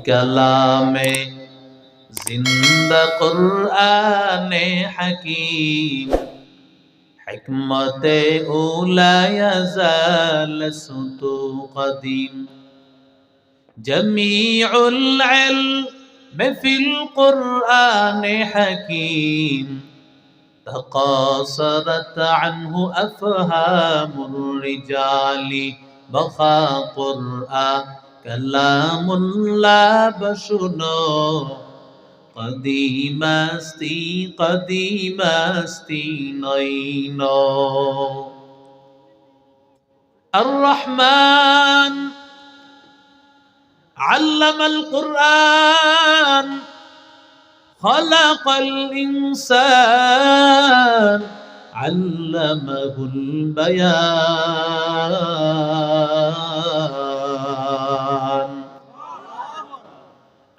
কালামে জিন্দা কুরআনে হাকিম হিকমতে উলা ইয়াজাল সুতু কদিম জমিউল ইলম ফিল কুরআনে হাকিম تقاصرت عنه أفهام الرجال بقى قرآن كلام لا بشنو قديم استي نينو الرحمن علم القرآن خلق الإنسان علمه البيان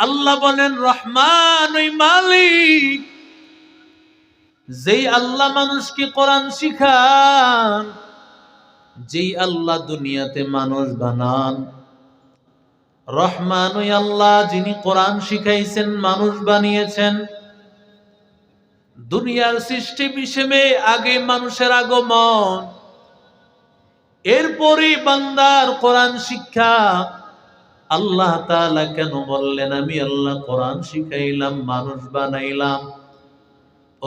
আল্লাহ বলেন রহমান ওই মালিক যেই আল্লাহ মানুষকে কোরআন শিখান, যেই আল্লাহ দুনিয়াতে মানুষ বানান। রহমান ওই আল্লাহ যিনি কোরআন শিখাইছেন, মানুষ বানিয়েছেন। দুনিয়ার সৃষ্টি বিষয়ে আগে মানুষের আগমন, এরপরে বান্দার কোরআন শিক্ষা। আল্লাহ তাআলা কেন বললেন আমি আল্লাহ কোরআন শিখাইলাম, মানুষ বানাইলাম?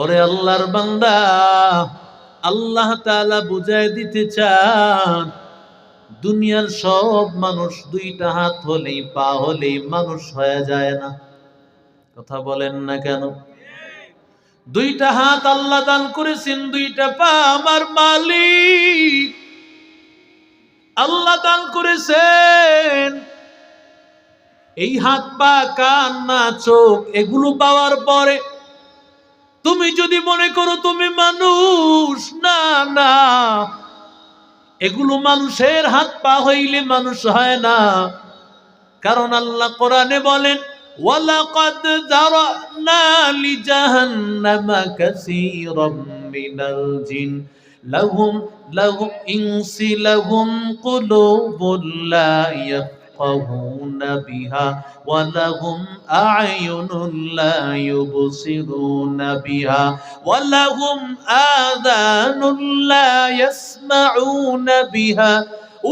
ওরে আল্লাহর বান্দা, আল্লাহ তাআলা বুঝায় দিতে চান দুনিয়ার সব মানুষ দুইটা হাত হলেই পা হলেই মানুষ হয়ে যায় না। কথা বলেন না কেন? দুইটা হাত আল্লাহ দান করেছেন, দুইটা পা আমার মালিক আল্লাহ দান করেছেন। এই হাত পা কান না চোখ এগুলো পাওয়ার পরে তুমি যদি মনে করো তুমি মানুষ, না না, এগুলো মানুষের হাত পা হইলে মানুষ হয় না। কারণ আল্লাহ কোরআনে বলেন ওয়ালাকাদ যারানা লিজাহান্নামা কাসীরাম মিনাল জিন লাহুম ইনসি লাহুম কুলুবুল লা ইয়াফকাহুনা বিহা ওয়া লাহুম আ'য়ুনুন লা ইউবসিরুনা বিহা ওয়া লাহুম আযানুন লা ইয়াসমাউনা বিহা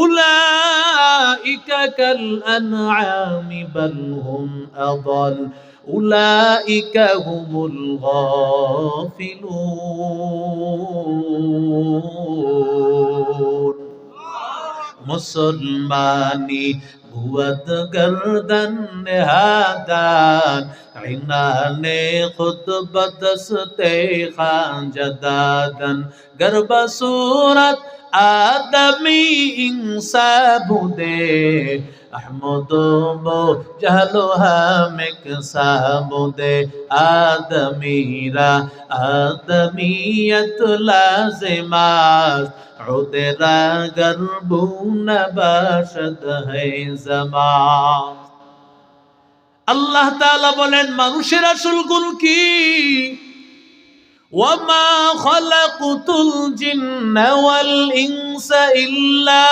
উলাইকা কাল আনআমি বাল হুম আদাল উলাইকা হুমুল গাফিলুন। মুসলমানি ভুয়াদ গর্দন নেহাদান ইনানে খুতবত দস্তে খানজদাদন গর্ব সুরত আদমি ইনসা বুদে আহমদো মো জাহলো হামেক সাবুদে আদমিরা আদমিয়ত লাজিমাত উদেরা গর্বু নবাশদ হে জামান। আল্লাহ তাআলা বলেন মানুষের আসল গুণ কি? ওয়ামা খালাকুতুল জিন্না ওয়াল ইনসা ইল্লা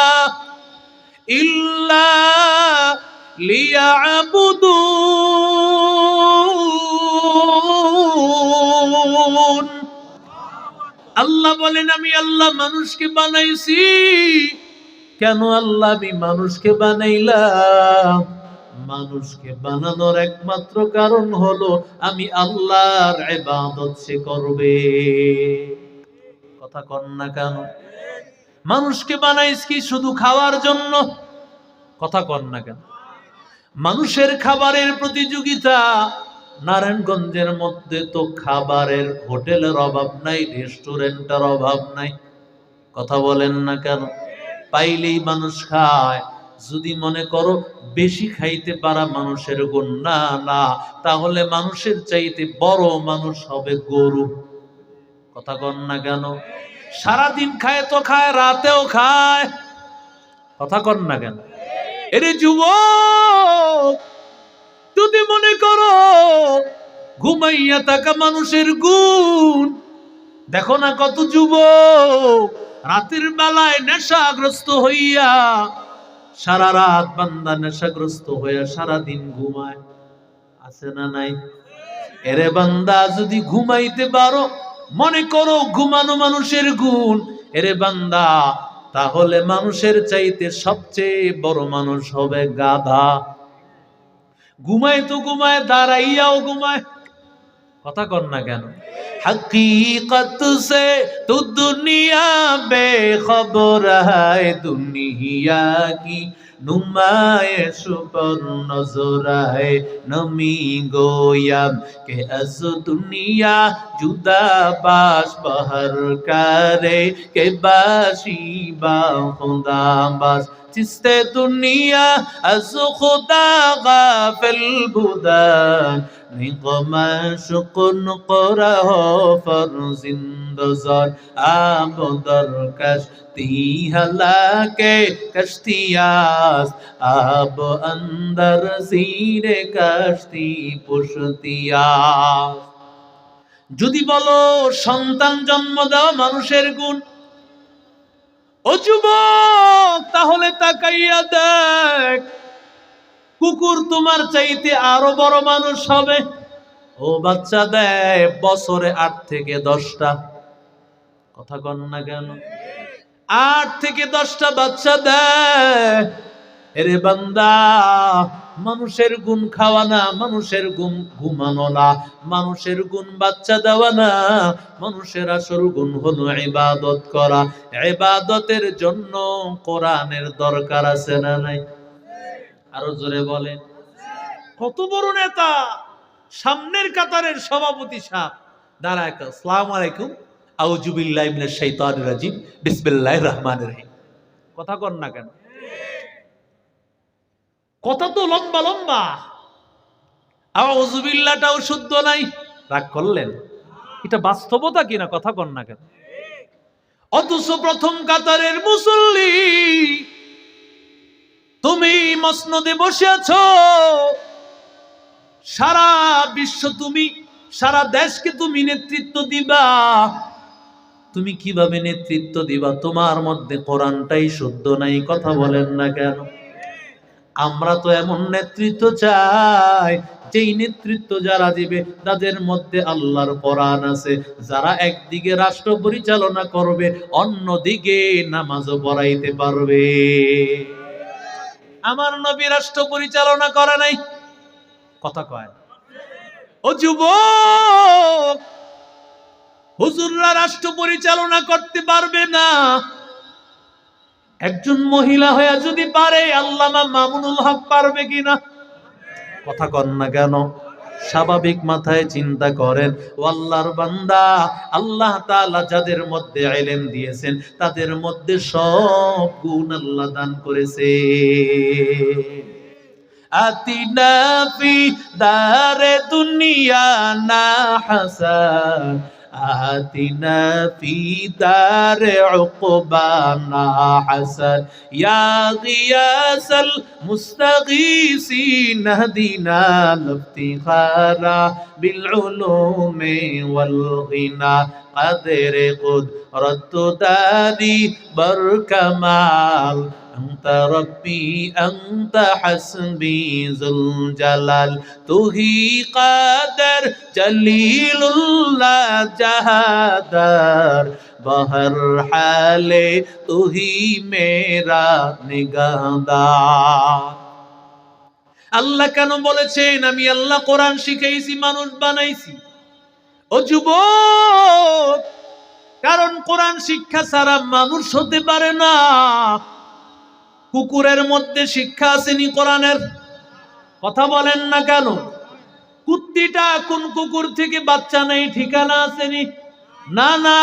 লিয়াবুদুন। আল্লাহ বলেন আমি আল্লাহ মানুষকে বানাইছি। কেন আল্লাহ আমি মানুষকে বানাইলাম? মানুষকে বানানোর একমাত্র কারণ হলো আমি আল্লাহর ইবাদত সে করবে। কথা কন না কেন? মানুষকে বানাইছি কি শুধু খাওয়ার জন্য? কথা কন না কেন? মানুষের খাবারের প্রতিযোগিতা। নারায়ণগঞ্জের মধ্যে তো খাবারের হোটেলের অভাব নাই, রেস্টুরেন্টের অভাব নাই। কথা বলেন না কেন? পাইলেই মানুষ খায়। যদি মনে করো বেশি খাইতে পারা মানুষের গুণ, না না, তাহলে মানুষের চাইতে বড় মানুষ হবে গরু। কথা কন না কেন? সারাদিন খায় তো খায়, রাতেও খায়। কথা কন না কেন? এরে যুবক, যদি মনে করো ঘুমাইয়া থাকা মানুষের গুণ, দেখো না কত যুবক রাতের বেলায় নেশাগ্রস্ত হইয়া সারা রাত বান্দা নেশাগ্রস্ত হয়ে সারা দিন ঘুমায়, আছে না নাই? এরে বান্দা যদি ঘুমাইতে পারো, মনে করো ঘুমানো মানুষের গুণ, এরে বান্দা তাহলে মানুষের চাইতে সবচেয়ে বড় মানুষ হবে গাধা। ঘুমায় তো ঘুমায়, দাঁড়াইয়াও ঘুমায়, কথা কর না কেন? हकीकत से तो दुनिया बेखबर है, दुनिया की नुमाइश पर नजर है, नमी गोयम के अस दुनिया जुदा बाश बहर करे के बाशी बा खुदा बाश, जिससे दुनिया अस खुदा गाफिल बुदान, निगमा शुकुन करह फरजिंदजार आबदर कश्ती हलाके कश्तियास, आब अंदर सीरे कश्ती पुष्टियास। যদি বলো সন্তান জন্ম দেওয়া মানুষের গুণ, ও যুবক তাহলে তাকাইয়া দেখ, কুকুর তোমার চাইতে আরো বড় মানুষ হবে। ও বাচ্চা দেয় বছরে 8 থেকে 10টা, কথা কন না কেন? 8 থেকে 10টা বাচ্চা দেয়। এরে বান্দা, মানুষের গুণ খাওয়া না, মানুষের গুণ ঘুমানো না, মানুষের গুণ বাচ্চা দেওয়া না, মানুষের আসল গুণ হলো ইবাদত করা। ইবাদতের জন্য কোরআনের দরকার আছে না নাই? আরো জোরে বলেন। কত বড় নেতা, সামনের কাতারের সভাপতি সাহেব দাঁড়ায়, আসসালামু আলাইকুম, আউযু বিল্লাহি মিনাশ শাইতানির রাজিম, বিসমিল্লাহির রহমানির রহিম। কথা কর না কেন? কথা তো লম্বা লম্বা, আউযু বিল্লাহটাও শুদ্ধ নাই। রাগ করলেন? এটা বাস্তবতা কিনা? কথা কর না কেন? অথচ প্রথম কাতারের মুসল্লি, তুমি মসনদে বসে আছো, সারা বিশ্ব তুমি, সারা দেশকে তুমি নেতৃত্ব দিবা। তুমি কিভাবে নেতৃত্ব দিবা? তোমার মধ্যে কোরআনটাই শুদ্ধ নাই। কথা বলেন না কেন? আমরা তো এমন নেতৃত্ব চাই, যেই নেতৃত্ব যারা দিবে তাদের মধ্যে আল্লাহর কোরআন আছে, যারা একদিকে রাষ্ট্র পরিচালনা করবে, অন্যদিকে নামাজও পড়াইতে পারবে। আমার নবী রাষ্ট্র পরিচালনা করে নাই, কথা কয়। ও যুবক, হুজুররা রাষ্ট্র পরিচালনা করতে পারবে না। একজন মহিলা হয়ে যদি পারে, আল্লামা মামুনুল হক পারবে কিনা? কথা কন না কেন? স্বাভাবিক মাথায় চিন্তা করেন। ও আল্লাহর বান্দা, আল্লাহ তাআলা যাদের মধ্যে ইলম দিয়েছেন তাদের মধ্যে সব গুণ আল্লাহ দান করেছে। আতিনা ফি দারে দুনিয়া না হাসান, আতিনা ফি দারে উকবানা হাসান, ইয়া গিয়াসাল মুস্তাগীসিন হদিনা লিফতিখারা বিল উলুমি ওয়াল গিনা, কাদরে কুদরত দারি বর কামাল, أنت ربي أنت حسبي ذو الجلال, तू ही قادر जलील उल्लाह जहादर, बहर हाले तू ही मेरा निगाहदार। আল্লাহ কেন বলেছেন আমি আল্লাহ কোরআন শিখাইছি, মানুষ বানাইছি? ও যুবক, কারণ কোরআন শিক্ষা ছাড়া মানুষ হতে পারে না। কুকুরের মধ্যে শিক্ষা আসেনি কোরআনের? কথা বলেন না কেন? কুত্তিটা কোন কুকুর থেকে বাচ্চা নেই, ঠিকানা আসেনি? না না,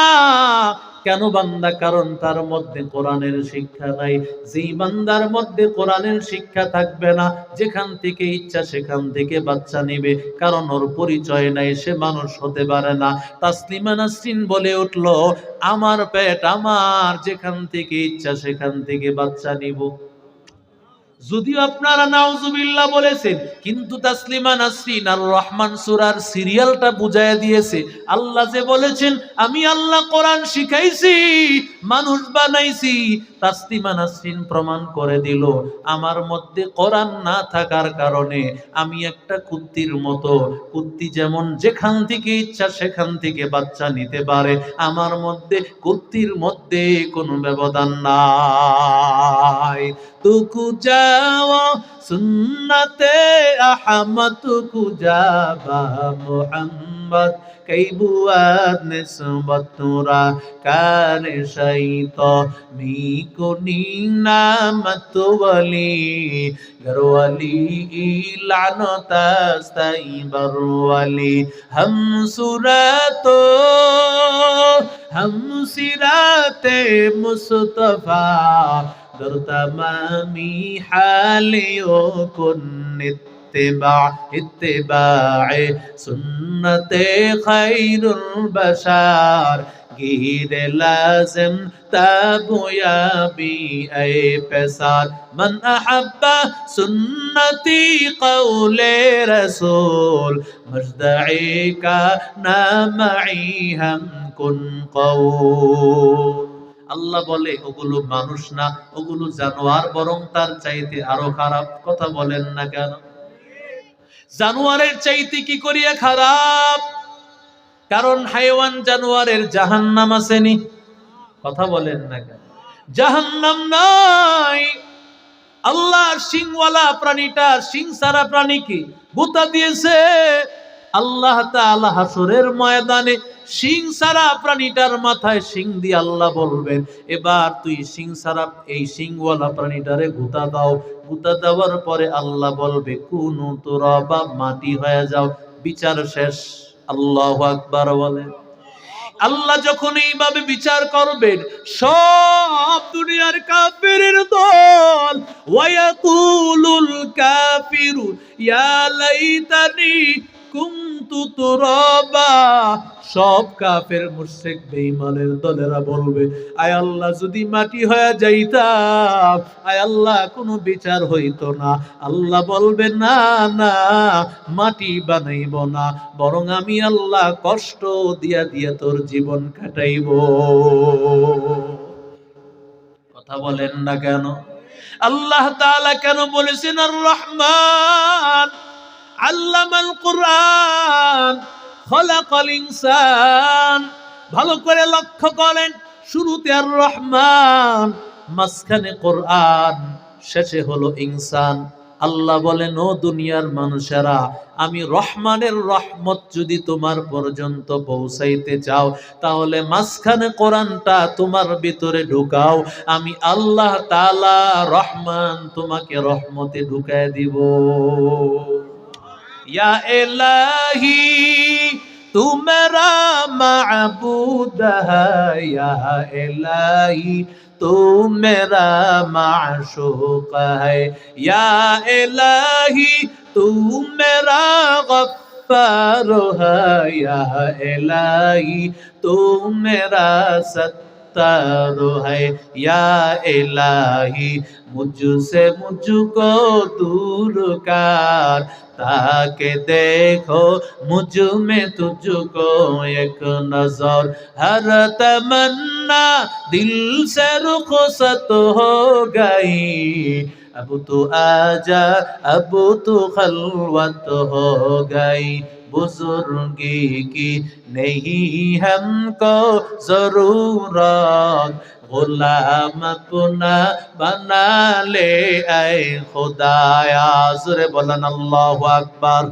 কেন বান্দা? কারণ তার মধ্যে কোরআনের শিক্ষা নাই। যেই বান্দার মধ্যে কোরআনের শিক্ষা থাকবে না, যেখান থেকে ইচ্ছা সেখান থেকে বাচ্চা নিবে, কারণ ওর পরিচয় নাই, সে মানুষ হতে পারে না। তাসলিমা নাসরিন বলে উঠল, আমার পেট আমার, যেখান থেকে ইচ্ছা সেখান থেকে বাচ্চা নিব। যদিও আপনারা নাউজুবিল্লাহ বলেছেন, কিন্তু তাসলিমা নাসরিন আর রহমান সূরার সিরিয়ালটা বুঝায় দিয়েছে। আল্লাহ যে বলেছেন আমি আল্লাহ কোরআন শিখাইছি, মানুষ বানাইছি, তাসলিমা নাসরিন প্রমাণ করে দিল আমার মধ্যে কোরআন না থাকার কারণে আমি একটা কুত্তির মতো, কুত্তি যেমন যেখান থেকে ইচ্ছা সেখান থেকে বাচ্চা নিতে পারে, আমার মধ্যে কুত্তির মধ্যে কোনো ব্যবধান নাই। তুকু যাওয়া সুন্নতে আহমদ, তুকু যাবা মুহাম্মদ কই বুয়াদ নিসবত তুরা কার শাইত মি কুনি নামত ওয়ালি গরওয়ালি লানত সাইবার ওয়ালি हम सूरतो हम सिराते मुस्तफा दर तमामी हालियों कुन इत्तिबाए सुन्नते खैरुल बशार गिरे लाजिम ताबुयाबी ऐ पैसार मन अहब्बा सुन्नती कौले रसूल मजदई का नामई हम कुन कौल। আল্লাহ বলে ওগুলো মানুষ না, ওগুলো জানোয়ার, বরং তার চাইতে আরো খারাপ। কথা বলেন না কেন? জানোয়ারের চাইতে কি করিয়া খারাপ? কারণ হাইওয়ান জানোয়ারের জাহান্নাম আসেনি। কথা বলেন না কেন? জাহান্নাম নাই। আল্লাহর সিংওয়ালা প্রাণীটার সিং সারা প্রাণীকে গুতা দিয়েছে আল্লাহ তাআলা হাসরের ময়দানে। সিং সারা প্রাণীটার মাথায় সিং দিয়ে আল্লাহ বলবেন, এবার তুই সিং সারা এই সিংওয়ালা প্রাণীটারে গুতা দাও। গুতা দেওয়ার পরে আল্লাহ বলবে কুনু তুরাবা, মাটি হয়ে যাও। বিচার শেষ। আল্লাহু আকবার বলেন। আল্লাহ যখন এইভাবে বিচার করবেন, সব দুনিয়ার কাফিরের দল ওয়ায়াকুলুল কাফিরু ইয়া লাইতানি কুনতু তুরাবা, সব কাফের মুশরিক বেঈমানের দলেরা বলবে, আয় আল্লাহ যদি মাটি হয়ে যাইতাম, আয় আল্লাহ কোনো বিচার হইতো না। আল্লাহ বলবে না না, মাটি বানাইব না, বরং আমি আল্লাহ কষ্ট দিয়া দিয়া তোর জীবন কাটাইব। কথা বলেন না কেন? আল্লাহ তাআলা কেন বলেছেন আর রহমান আল্লামাল কুরআন খলাকাল ইনসান? ভালো করে লক্ষ্য করেন, শুরুতে আর রহমান, মাঝখানে কোরআন, শেষে হলো ইনসান। আল্লাহ বলেন, ও দুনিয়ার মানুষেরা, আমি রহমানের রহমত যদি তোমার পর্যন্ত পৌঁছাইতে চাও, তাহলে মাঝখানে কোরআনটা তোমার ভিতরে ঢুকাও। আমি আল্লাহ তাআলা রহমান তোমাকে রহমতে ঢুকায় দিব। या इलाही तू मेरा माबूद है, या इलाही तू मेरा माशूक है, या इलाही तू मेरा गफ्फार है, या इलाही तू मेरा सत्तार है, या इलाही मुझसे मुझको दूर कर, ताके देखो मुझ में तुझको एक नजर, हर तमन्ना दिल से रुखसत हो गई, अब तू आजा अब तू खलवत हो गई, बुजुर्गी की नहीं हमको जरूरत, गुलाम अपना बना ले ऐ खुदाया। জোরে বলেন আল্লাহু আকবার।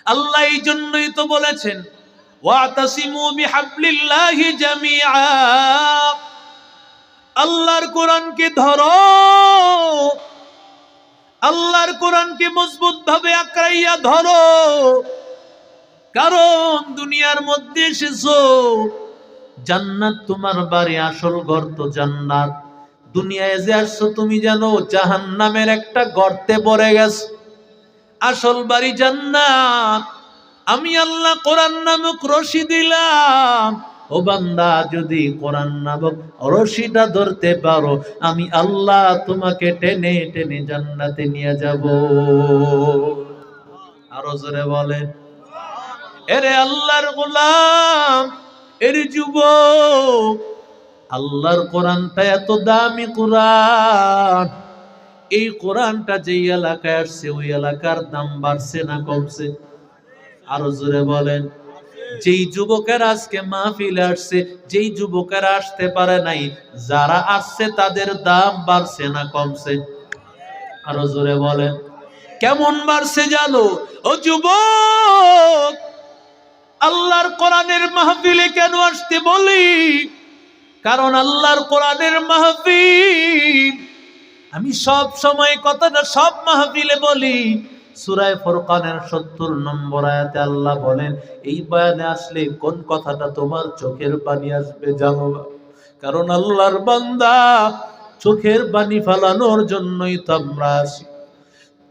আল্লাহ এই জন্যই তো বলেছেন ওয়াতাসিমু বিহাবলিল্লাহি জামিআ, আল্লাহর কোরআনকে ধরো, আল্লাহর কোরআনকে মজবুত ভাবে আঁকড়াইয়া ধরো। কারণ দুনিয়ার মধ্যে এসেছো, জান্নাত তোমার বাড়ি, আসল ঘর তো জান্নাত। দুনিয়ায় যে আসছো তুমি জানো জাহান্নামের একটা গর্তে পড়ে গেছো, আসল বাড়ি জান্নাত। আমি আল্লাহ কোরআন নামক রশি দিলাম, ও বান্দা যদি কোরআন নামক রশিটা ধরতে পারো, আমি আল্লাহ তোমাকে টেনে টেনে জান্নাতে নিয়ে যাব। আরো জোরে বলেন, এরে আল্লাহর গোলাম, এর যুবক, আল্লাহর কোরআনটা এত দামি কোরআন, এই কোরআনটা যেই এলাকায় আসছে ওই এলাকার দাম বাড়ছে না কমছে? আরো জোরে বলেন। যেই যুবকেরা আজকে মাহফিলে আসছে, যেই যুবকেরা আসতে পারে নাই, যারা আসছে তাদের দাম বাড়ছে না কমছে? আরো জোরে বলেন। কেমন বাড়ছে জানো ও যুবক? আল্লাহর কোরআনের মাহফিলে কেন আসতে বলি? কারণ আল্লাহর কোরআনের মাহফিল, আমি সব সময় কথাটা সব মাহফিলে বলি, সূরা ফুরকানের ৭০ নম্বর আয়াতে আল্লাহ বলেন, এই বয়ানে আসলে কোন কথাটা তোমার চোখের পানি আসবে জানো না? কারণ আল্লাহর বান্দা, চোখের পানি ফেলানোর জন্যই তো আমরা আসি।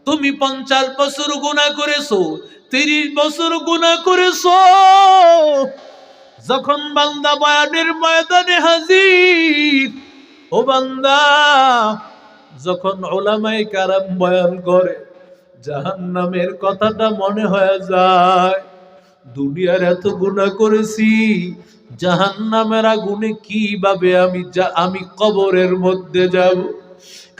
তুমি 50 বছর গুনাহ করেছো, 30 বছর গুনাহ করেছো, যখন বান্দা বয়ানের ময়দানে হাজির, ও বান্দা, যখন উলামায়ে কেরাম বয়ান করে, জাহান্নামের কথাটা মনে হয়ে যায়। দুনিয়ার এত গুনাহ করেছি, জাহান্নামের আগুনে কিভাবে আমি কবরের মধ্যে যাব?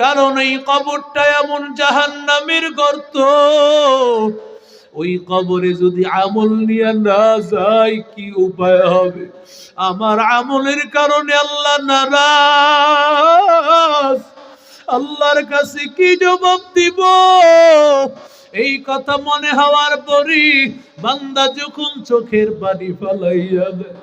কারণ এই কবরটা এমন জাহান্নামের গর্ত, ওই কবরে যদি আমল নিয়ে না যাই কি উপায় হবে? আমার আমলের কারণে আল্লাহ নারাজ, আল্লাহর কাছে কি জবাব দিব? এই কথা মনে হওয়ার পরই বান্দা যখন চোখের পানি ফেলাইয়া দেয়,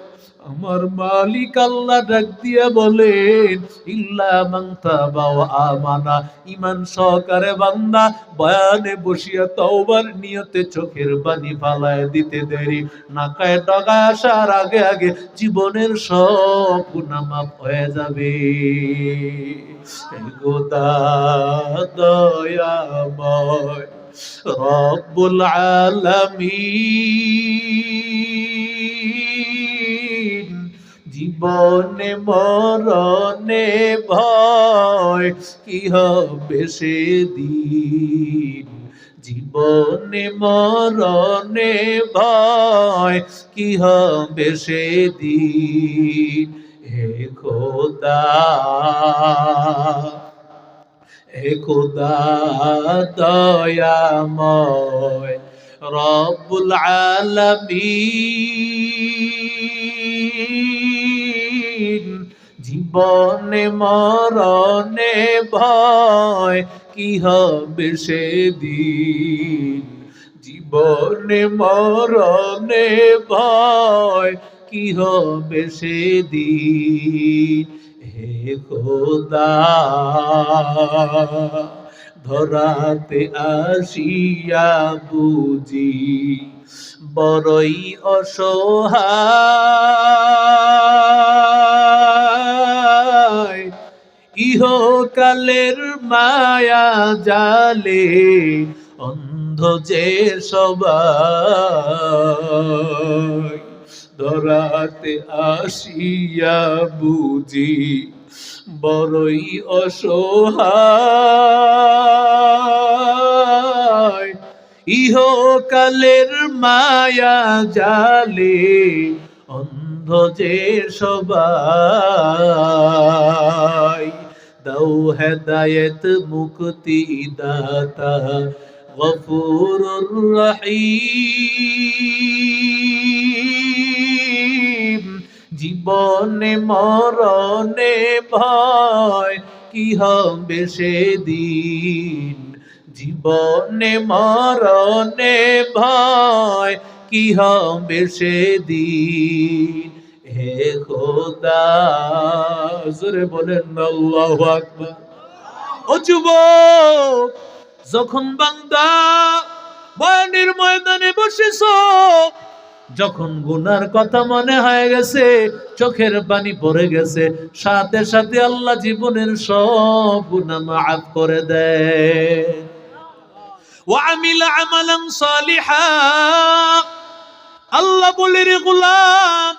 আমার মালিক আল্লাহ ডাক দিয়া বলেন, ইল্লা মান তাবা ওয়া আমানা, ঈমান সহকারে বান্দা বয়ানে বসিয়া তওবার নিয়তে চোখের পানি ফালায় দিতে দেরি, নাকায় ডগায় আসার আগে আগে জীবনের সব গুনাহ মাফ হয়ে যাবে। খোদা দয়াময় রব্বুল আলামিন, জীবনে মরণে ভয় কি হবে সেদিন, জীবনে মরণে ভয় কি হবে সেদিন। হে খোদা, হে খোদা দয়াময় রব্বুল আলামিন, জীবনে মরণে ভয় কি হবে সেদিন, জীবনে মরণে ভয় কি হবে সেদিন। হে খোদা, ধরাতে আসিয়া বুঝি বড়ই অসহায়, ইহকালের মায়া জালে অন্ধ যে সবাই, ধরাতে আসিয়া বুঝি বড়ই অসহায়, ইহকালের মায়া জালে অন্ধ যে সবাই। দাও হেদায়েত মুক্তি দাতা গফুরুর রহিম, জীবনে মরণে ভয় কি হবে সেদিন, জীবনে মরণে ভয় কি হবে সেদিন। হে খোদা, জোরে বলেন আল্লাহু আকবার। ও যুবক, যখন বান্দা বয়ানের ময়দানে বসেছো, যখন গুনার কথা মনে হয়ে গেছে, চোখের পানি পড়ে গেছে, সাথে সাথে আল্লাহ জীবনের সব গুনাহ মাফ করে দেয়। ওয়া আমিলা আমালান সালিহা, আল্লাহ বলে রে গোলাম,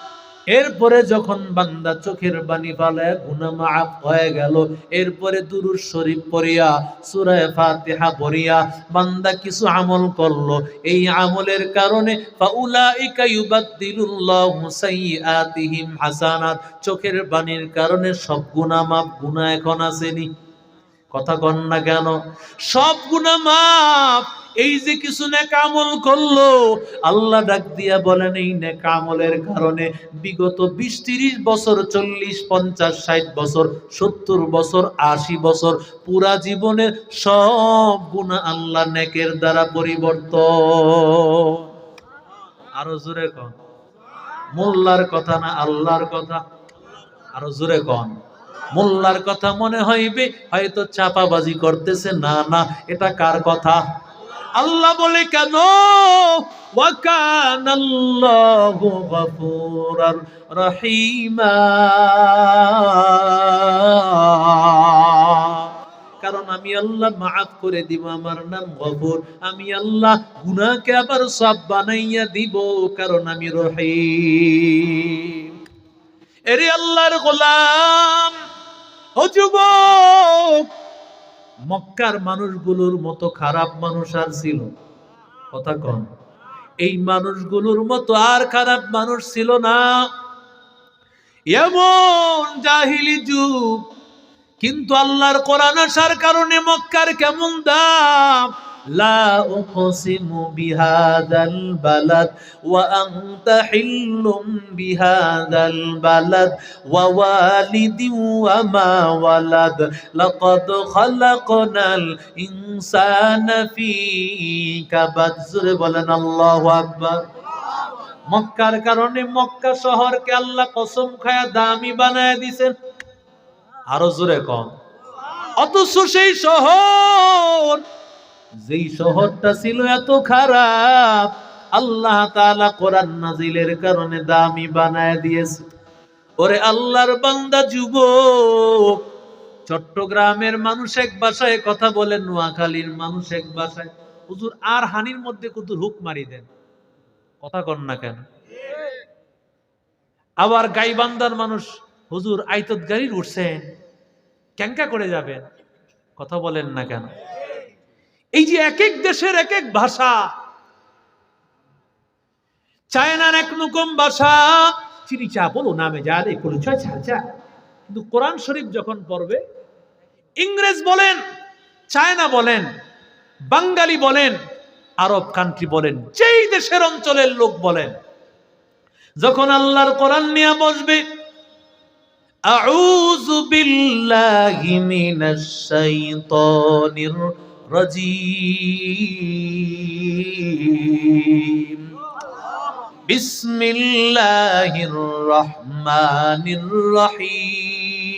এরপরে যখন বান্দা চোখের পানি ফেলে গুনাহ মাফ হয়ে গেল, এরপরে দুরূদ শরীফ পড়িয়া সূরা ফাতিহা পড়িয়া বান্দা কিছু আমল করলো, এই আমলের কারণে ফাউলাইকা ইউবাদদিলুল্লাহু সাইয়্যাতিহিম হাসানাত, চোখের পানির কারণে সব গুনাহ মাফ। গুনাহ এখন আসেনি, কথা কন না কেন? সব গুনাহ মাফ। এই যে কিছু নেক আমল করলো, আল্লাহ ডাক দিয়া বলেন এই নেক আমলের কারণে বিগত 20-30 বছর, 40-50-60 বছর, 70 বছর, 80 বছর পুরা জীবনের সব গুনাহ আল্লাহ নেকের দ্বারা পরিবর্তন। আরো জোরে কন। মোল্লার কথা না আল্লাহর কথা? আরো জোরে কন। মোল্লার কথা মনে হইবে হয়তো চাপাবাজি করতেছে, না না, এটা কার কথা? আল্লাহ বলে কেন? ওয়া কানাল্লাহু গফুরার রহিমা, কারণ আমি আল্লাহ মাফ করে দিব, আমার নাম গফুর। আমি আল্লাহ গুনাহকে আবার সওয়াব বানাইয়া দিব, কারণ আমি রহিম। এরে আল্লাহর গোলাম, ও যুবক, মক্কার মানুষগুলোর মতো খারাপ মানুষ আর ছিল? কথা কন। এই মানুষগুলোর মতো আর খারাপ মানুষ ছিল না। এমন জাহিলি যুগ, কিন্তু আল্লাহর কোরআন আসার কারণে মক্কার কেমন দাম। লা উকসিমু বিহাদাল বালাদ ওয়া আনতা হিল্লুম বিহাদাল বালাদ ওয়া ওয়ালিদিন ওয়া মা ওয়ালাদ লাকাদ খালাকনাল ইনসানা ফি কাবাদ। জোরে বলেন আল্লাহু আকবার। মক্কার কারণে মক্কা শহরকে আল্লাহ কসম খায়া দামি বানায় দিয়েছেন। আরো জোরে কম। অথচ সেই শহর, যেই শহরটা ছিল এত খারাপ, আল্লাহ তাআলা কোরআন নাজিলের কারণে দামি বানায় দিয়েছে। ওরে আল্লাহর বান্দা যুবক, চট্টগ্রামের মানুষ এক ভাষায় কথা বলেন, নোয়াখালীর মানুষ এক ভাষায়। হুজুর আর হানির মধ্যে কত হুক মারি দেন, কথা কন না কেন? আবার গাইবান্ধার মানুষ, হুজুর আইতত গাড়ি উঠছেন, ক্যাঙ্কা করে যাবেন, কথা বলেন না কেন? এই যে এক এক দেশের এক এক ভাষা, চায়নার এক রকম ভাষা, চিনি চা বলো নামে যা রে পরিচয় চা। কিন্তু কোরআন শরীফ যখন পড়বে, ইংরেজ বলেন, চায়না বলেন, বাঙালি বলেন, আরব কান্ট্রি বলেন, যেই দেশের অঞ্চলের লোক বলেন, যখন আল্লাহর কোরআন নিয়ে বসবে, আউযু বিল্লাহি মিনাশ শাইতানির রাজীম, বিসমিল্লাহির রহমানির রহিম।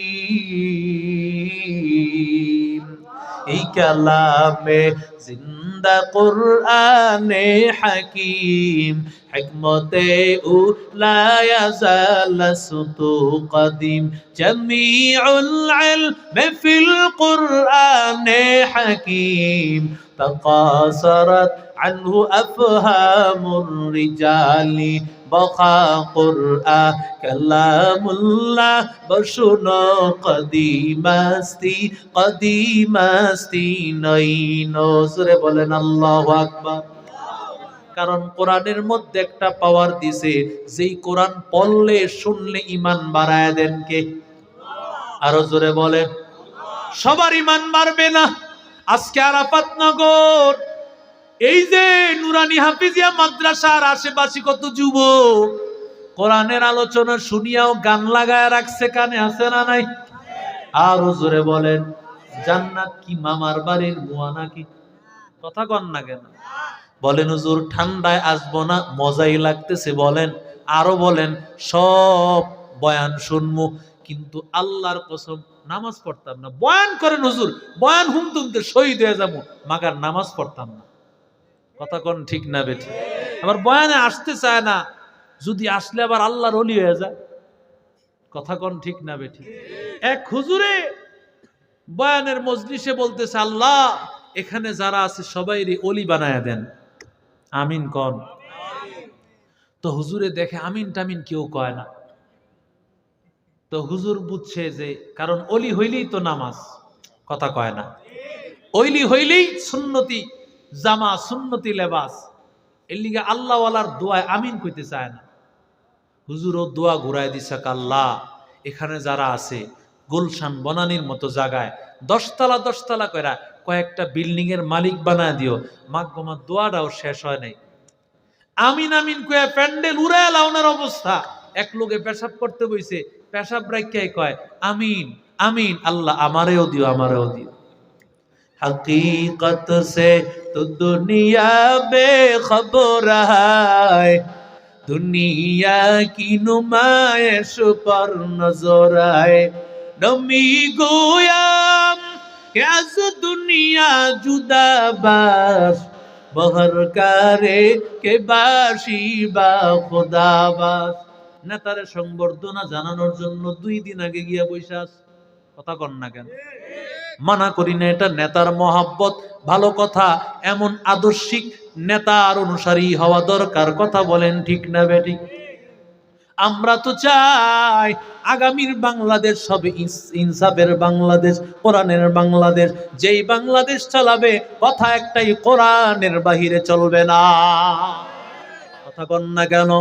এই কালামে জিন্দা কুরআনে হাকিম, হিকমতে লা ইয়াজাল সুতু কদিম, জামিউল ইলমি ফিল কুরআনে হাকিম, তাকাসারাত আনহু আফহামুর রিজালি, বখা কুরআন কালামুল্লাহ বশুনো কদিমাস্তি নইনো। জোরে বলেন আল্লাহু আকবার। কারণ কোরআনের মধ্যে একটা পাওয়ার দিছে, যেই কোরআন পড়লে শুনলে ঈমান বাড়ায় দেন কে? আরো জোরে বলে। সবার ঈমান বাড়বে না। আজকে আরাফাতনগর, এই যে নুরানি হাফিজিয়া মাদ্রাসার আশেপাশে কত যুবক কোরআনের আলোচনা শুনিয়াও গান লাগায় রাখছে কানে, আছে না নাই? আরো জোরে বলেন। জান্নাত কি মামার বাড়ির বুয়া নাকি? কথা কন না কেন? বলেন হুজুর ঠান্ডায় আসবো না, মজাই লাগতেছে বলেন। আরো বলেন সব বয়ান শুনবো, কিন্তু আল্লাহর কসম নামাজ পড়তাম না। বয়ান করেন হুজুর, বয়ান হুমতুমতে শহীদ হয়ে যাবো, মাগার নামাজ পড়তাম না। কথা কোন ঠিক না বেঠি? আবার বয়ানে আসতে চায় না, যদি আসলে আবার আল্লাহর ওলি হয়ে যায়। কথা কোন ঠিক না বেঠি? এক হুজুরে বয়ানের মজলিসে বলতেছে, আল্লাহ এখানে যারা আছে সবাইরে ওলি বানায়া দেন, আমিন কন। তো হুজুরে দেখে আমিন টামিন কেউ কয় না, তো হুজুর বুঝছে যে কারণ অলি হইলেই তো নামাজ, কথা কয় না, অলি হইলেই সুন্নতি জামা সুন্নতি লেবাস, এর লিগে আল্লাহওয়ালার দোয়ায় আমিন কইতে চায় না। হুজুরও দোয়া ঘুরাই দিছে, আল্লাহ এখানে যারা আছে গুলশান বনানীর মতো জায়গায় 10 তলা কইরা কয়েকটা বিল্ডিং এর মালিক বানায় দিও। মাগমা দোয়াটাও শেষ হয় নাই, আমিন আমিন কয়ে প্যান্ডেল উড়ায় লাউনার অবস্থা। এক লোকে পেশাব করতে বইছে, পেশাব রাখিয়াই কয় আমিন আমিন, আল্লাহ আমারেও দিও আমারেও দিও। हकीकत से तो दुनिया बेखबर है, दुनिया की नुमाइश पर नजर है। नमी गोयाम यास दुनिया जुदा बास, बहर करे के बाशी बा खुदा बास। নেতারে সংবর্ধনা জানানোর জন্য 2 দিন আগে গিয়া বইসা, কথা কন না কেন? মানা করি না, এটা নেতার মহাব্বত, ভালো কথা, এমন আদর্শিক নেতার অনুসারী হওয়া দরকার। কথা বলেন ঠিক না বেঠিক? আমরা তো চাই আগামীর বাংলাদেশ হবে ইনসাফের বাংলাদেশ, কোরআনের বাংলাদেশ। যেই বাংলাদেশ চালাবে কথা একটাই, কোরআনের বাহিরে চলবে না। কথা কন না কেন?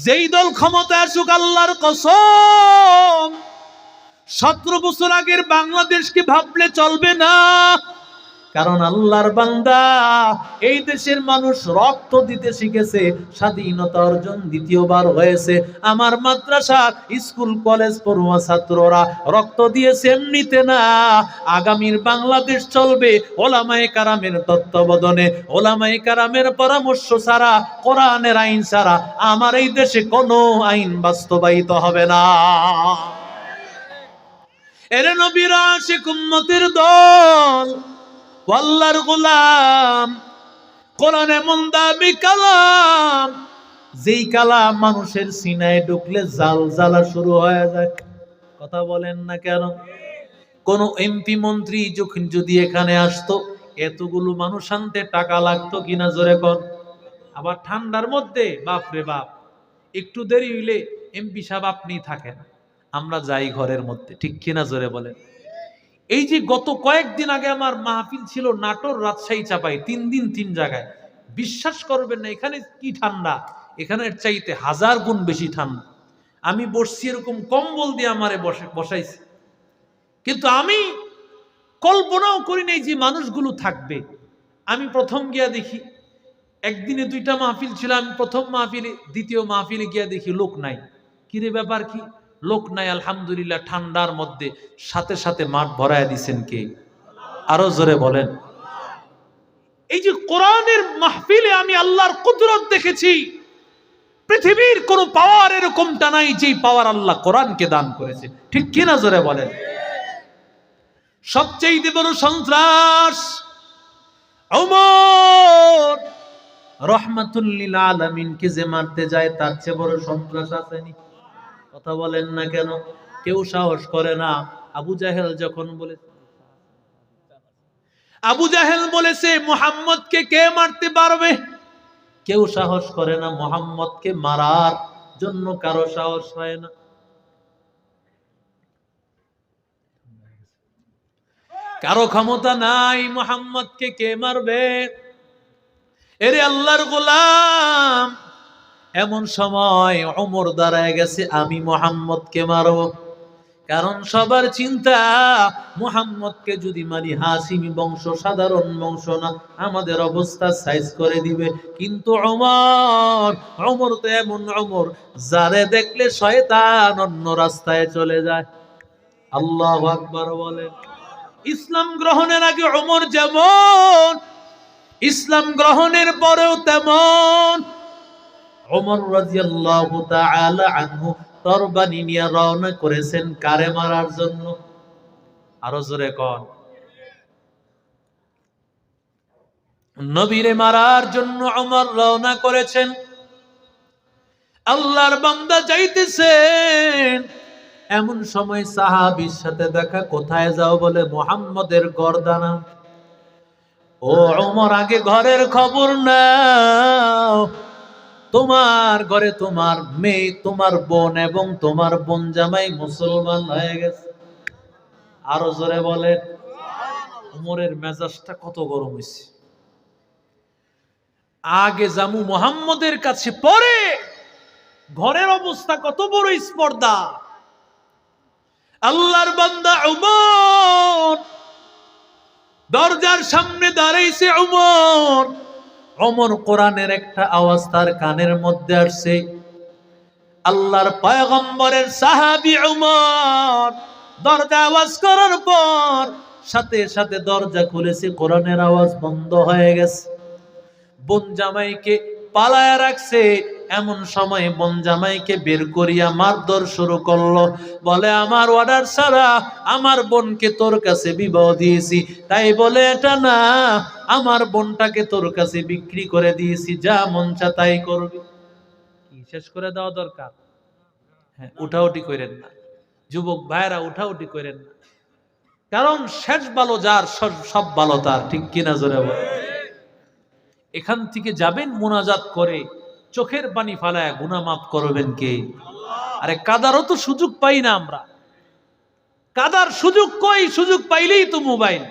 যেই দল ক্ষমতায় আসুক, আল্লাহর কসম 17 বছর আগের বাংলাদেশকে ভাবলে চলবে না। কারণ আল্লাহর বান্দা, এই দেশের মানুষ রক্ত দিতে শিখেছে, স্বাধীনতা অর্জন দ্বিতীয়বার হয়েছে। আমার মাদ্রাসা স্কুল কলেজ পড়ুয়া ছাত্ররা রক্ত দিয়েছে এমনিতে না। আগামীর বাংলাদেশ চলবে ওলামায়ে কারামের তত্ত্বাবধানে, ওলামায়ে কারামের পরামর্শ ছাড়া, কোরআনের আইন ছাড়া আমার এই দেশে কোনো আইন বাস্তবায়িত হবে না। এরে নবীর আশিক উম্মতের দল, আল্লাহর গোলাম, কোরআন এমন দামি কালাম, যেই কালাম মানুষের সিনায় ঢুকলে জাল জ্বালা শুরু হয়ে যায়। কথা বলেন না কেন? কোন এমপি মন্ত্রী যখন যদি এখানে আসতো, এতগুলো মানুষ আনতে টাকা লাগতো কিনা জোরে কর? আবার ঠান্ডার মধ্যে বাপরে বাপ, একটু দেরি হইলে এমপি সাহেব আপনি থাকেন, আমরা যাই ঘরের মধ্যে, ঠিক কিনা জোরে বলেন? এই যে গত কয়েকদিন আগে আমার মাহফিল ছিল নাটোর, রাজশাহী, চাপাই, 3 দিন 3 জায়গায়। বিশ্বাস করবেন না, এখানে কি ঠান্ডা, এখানের চাইতে 1000 গুণ বেশি ঠান্ডা। আমি বসছি এরকম কম্বল দিয়ে আমারে বসাইছি, কিন্তু আমি কল্পনাও করি নাই যে মানুষগুলো থাকবে। আমি প্রথম গিয়া দেখি, একদিনে 2টা মাহফিল ছিল, আমি প্রথম মাহফিলে, দ্বিতীয় মাহফিলে গিয়া দেখি লোক নাই। কিরে ব্যাপার কি? লোক নাই। আলহামদুলিল্লাহ, ঠান্ডার মধ্যে সাথে সাথে মাঠ ভরায় দিছেন কে? আরো জোরে বলেন। এই যে কোরআনের মাহফিলে আমি আল্লাহর কুদরত দেখেছি। পৃথিবীর কোন পাওয়ার এরকমটা নাই যেই পাওয়ার আল্লাহ কোরআনকে দান করেছে, ঠিক কিনা জোরে বলেন? সবচেয়ে বড় সন্ত্রাস ওমর রহমাতুল লিল আলামিনকে যে মারতে যায়, তার চেয়ে বড় সন্ত্রাস আসেনি? কথা বলেন না কেন? কেউ সাহস করে না। আবু জাহেল যখন বলেছে, আবু জাহেল বলেছে মুহাম্মদকে কে মারতে পারবে, কেউ সাহস করে না। মুহাম্মদকে মারার জন্য কারো সাহস হয় না। কারো ক্ষমতা নাই, মুহাম্মদকে কে মারবে? এরে আল্লাহর গোলাম, এমন সময় ওমর দাঁড়ায় গেছে, আমি মুহাম্মদকে মারব। কারণ সবার চিন্তা, মুহাম্মদকে যদি মারি হাসিমি বংশ, সাধারণ বংশ না, আমাদের অবস্থা সাইজ করে দিবে। কিন্তু ওমর তো এমন ওমর, যারে দেখলে শয়তান অন্য রাস্তায় চলে যায়। আল্লাহু আকবার বলেন। ইসলাম গ্রহণের আগে ওমর যেমন, ইসলাম গ্রহণের পরেও তেমন। ওমর রাদিয়াল্লাহু তাআলা আনহু তরবারি নিয়ে রওনা করেছেন কারে মারার জন্য? আরো জোরে কোন? নবীরে মারার জন্য ওমর রওনা করেছেন। আল্লাহর বান্দা যাইতেছেন, এমন সময় সাহাবীর সাথে দেখা। কোথায় যাও বলে? মুহাম্মদের গর্দানা। ও ওমর, আগে ঘরের খবর নাও। তোমার ঘরে তোমার মেয়ে, তোমার বোন এবং তোমার বোন জামাই মুসলমান হয়ে গেছে। আরো জোরে বলেন। উমরের মেজাজটা কত গরম হয়েছে। আগে জামু মুহাম্মদের কাছে, পরে ঘরের অবস্থা কত বড় স্পর্ধা। আল্লাহর বান্দা উমর দরজার সামনে দাঁড়াইছে। উমর কোরআনের একটা আওয়াজ তার কানের মধ্যে আসছে। আল্লাহর পয়গম্বরের সাহাবী উমর দরজা আওয়াজ করার পর সাথে সাথে দরজা খুলেছে, কোরআনের আওয়াজ বন্ধ হয়ে গেছে। বোন জামাইকে পালায়া রাখছে। এমন সময় বোন জামাইকে বের করিয়া মারধর শুরু করলো। বলে, আমার অর্ডার ছাড়া আমার বোনকে তোর কাছে বিবাহ দিয়েছি, তাই বলে এটা না, আমার বোনটাকে তোর কাছে বিক্রি করে দিয়েছি, যা মন চা তাই করবি। কি শেষ করে দেওয়া দরকার? হ্যাঁ, উঠাউটি করেন না যুবক ভাইরা, উঠাউটি করেন না। কারণ শেষ ভালো যার, সব ভালো তার। ঠিক কিনা জোরে বলে। এখান থেকে যাবেন মুনাজাত করে, চোখের পানি ফালায় গুনাহ মাফ করবেন কে? আরে কাদারও তো সুযোগ পাই না আমরা। কাদার সুযোগ কই? সুযোগ পাইলেই তো মোবাইল।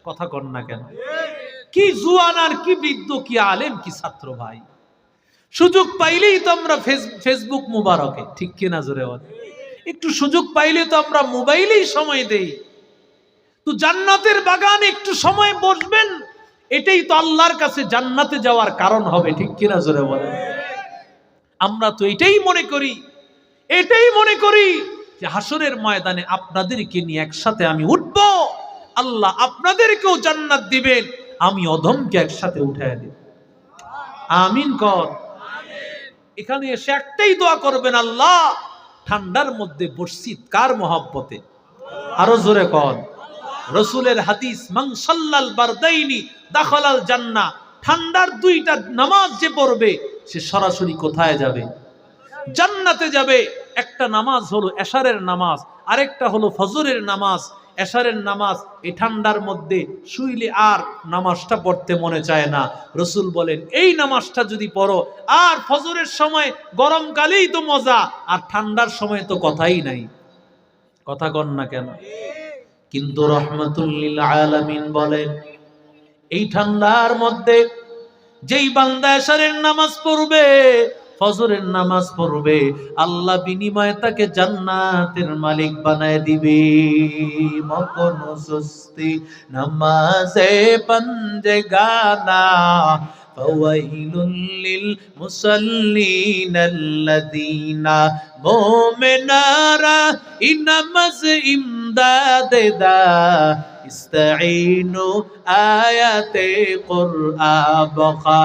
কথা কন না কেন? কি জুয়ান আর কি বৃদ্ধ, কি আলেম কি ছাত্র ভাই, সুযোগ পাইলেই তো আমরা ফেসবুক মুবারকে। ঠিক কিনা জোরে বল। একটু সুযোগ পাইলে তো আমরা মোবাইলেই সময় দেই। তো জান্নাতের বাগানে একটু সময় বসবেন, এটাই তো আল্লাহর কাছে জান্নাতে যাওয়ার কারণ হবে। ঠিক কিনা জোরে বলেন। আমরা তো এটাই মনে করি যে হাসরের ময়দানে আপনাদেরকে নিয়ে একসাথে আমি উঠব, আল্লাহ আপনাদেরকেও জান্নাত দিবেন, আমি অধমকে একসাথে উঠায় দেব। আমিন কর। এখানে এসে একটাই দোয়া করবেন, আল্লাহ ঠান্ডার মধ্যে বসছি কার মহব্বতে। আরো জোরে কর। রসুলের হাদিস, মান সাল্লাল বারদাইনি দাখালাল জান্নাহ। ঠান্ডার দুইটা নামাজ যে পড়বে সে সরাসরি কোথায় যাবে? জান্নাতে যাবে। একটা নামাজ হলো এশারের নামাজ, আরেকটা হলো ফজরের নামাজ। এশারের নামাজ এই ঠান্ডার মধ্যে শুইলে আর নামাজটা পড়তে মনে চায় না। রসুল বলেন, এই নামাজটা যদি পড়ো, আর ফজরের সময় গরমকালেই তো মজা, আর ঠান্ডার সময় তো কথাই নাই। কথা কন না কেন? কিন্তু রহমাতুল লিল আলামিন বলেন, এই ঠান্ডার মধ্যে যেই বান্দা এশারের নামাজ পড়বে, ফজরের নামাজ পড়বে, আল্লাহ বিনিময়ে তাকে জান্নাতের মালিক বানায় দিবে। মকন সুস্তি নামাজে পঞ্জগানা ফাওয়াইলুল লিল মুসাল্লিন আল্লাযীনা মুমিনারা ইনামাজ ইমদাদে দা ইস্তাঈনু আয়াতে কুরআন বখা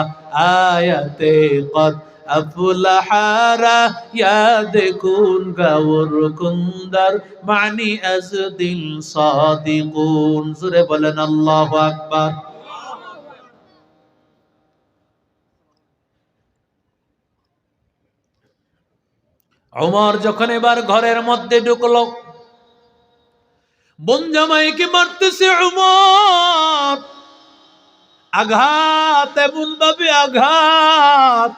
আয়াতে কদ আফলাহারা ইয়াদ কুন গাওর কুনদার মানি আজদিল সাদিকুন। জোরে বলেন আল্লাহু আকবার। ওমর যখন এবার ঘরের মধ্যে ঢুকলো, বোন জামাইকে মারতেছে ওমর। আঘাত, এমন ভাবে আঘাত।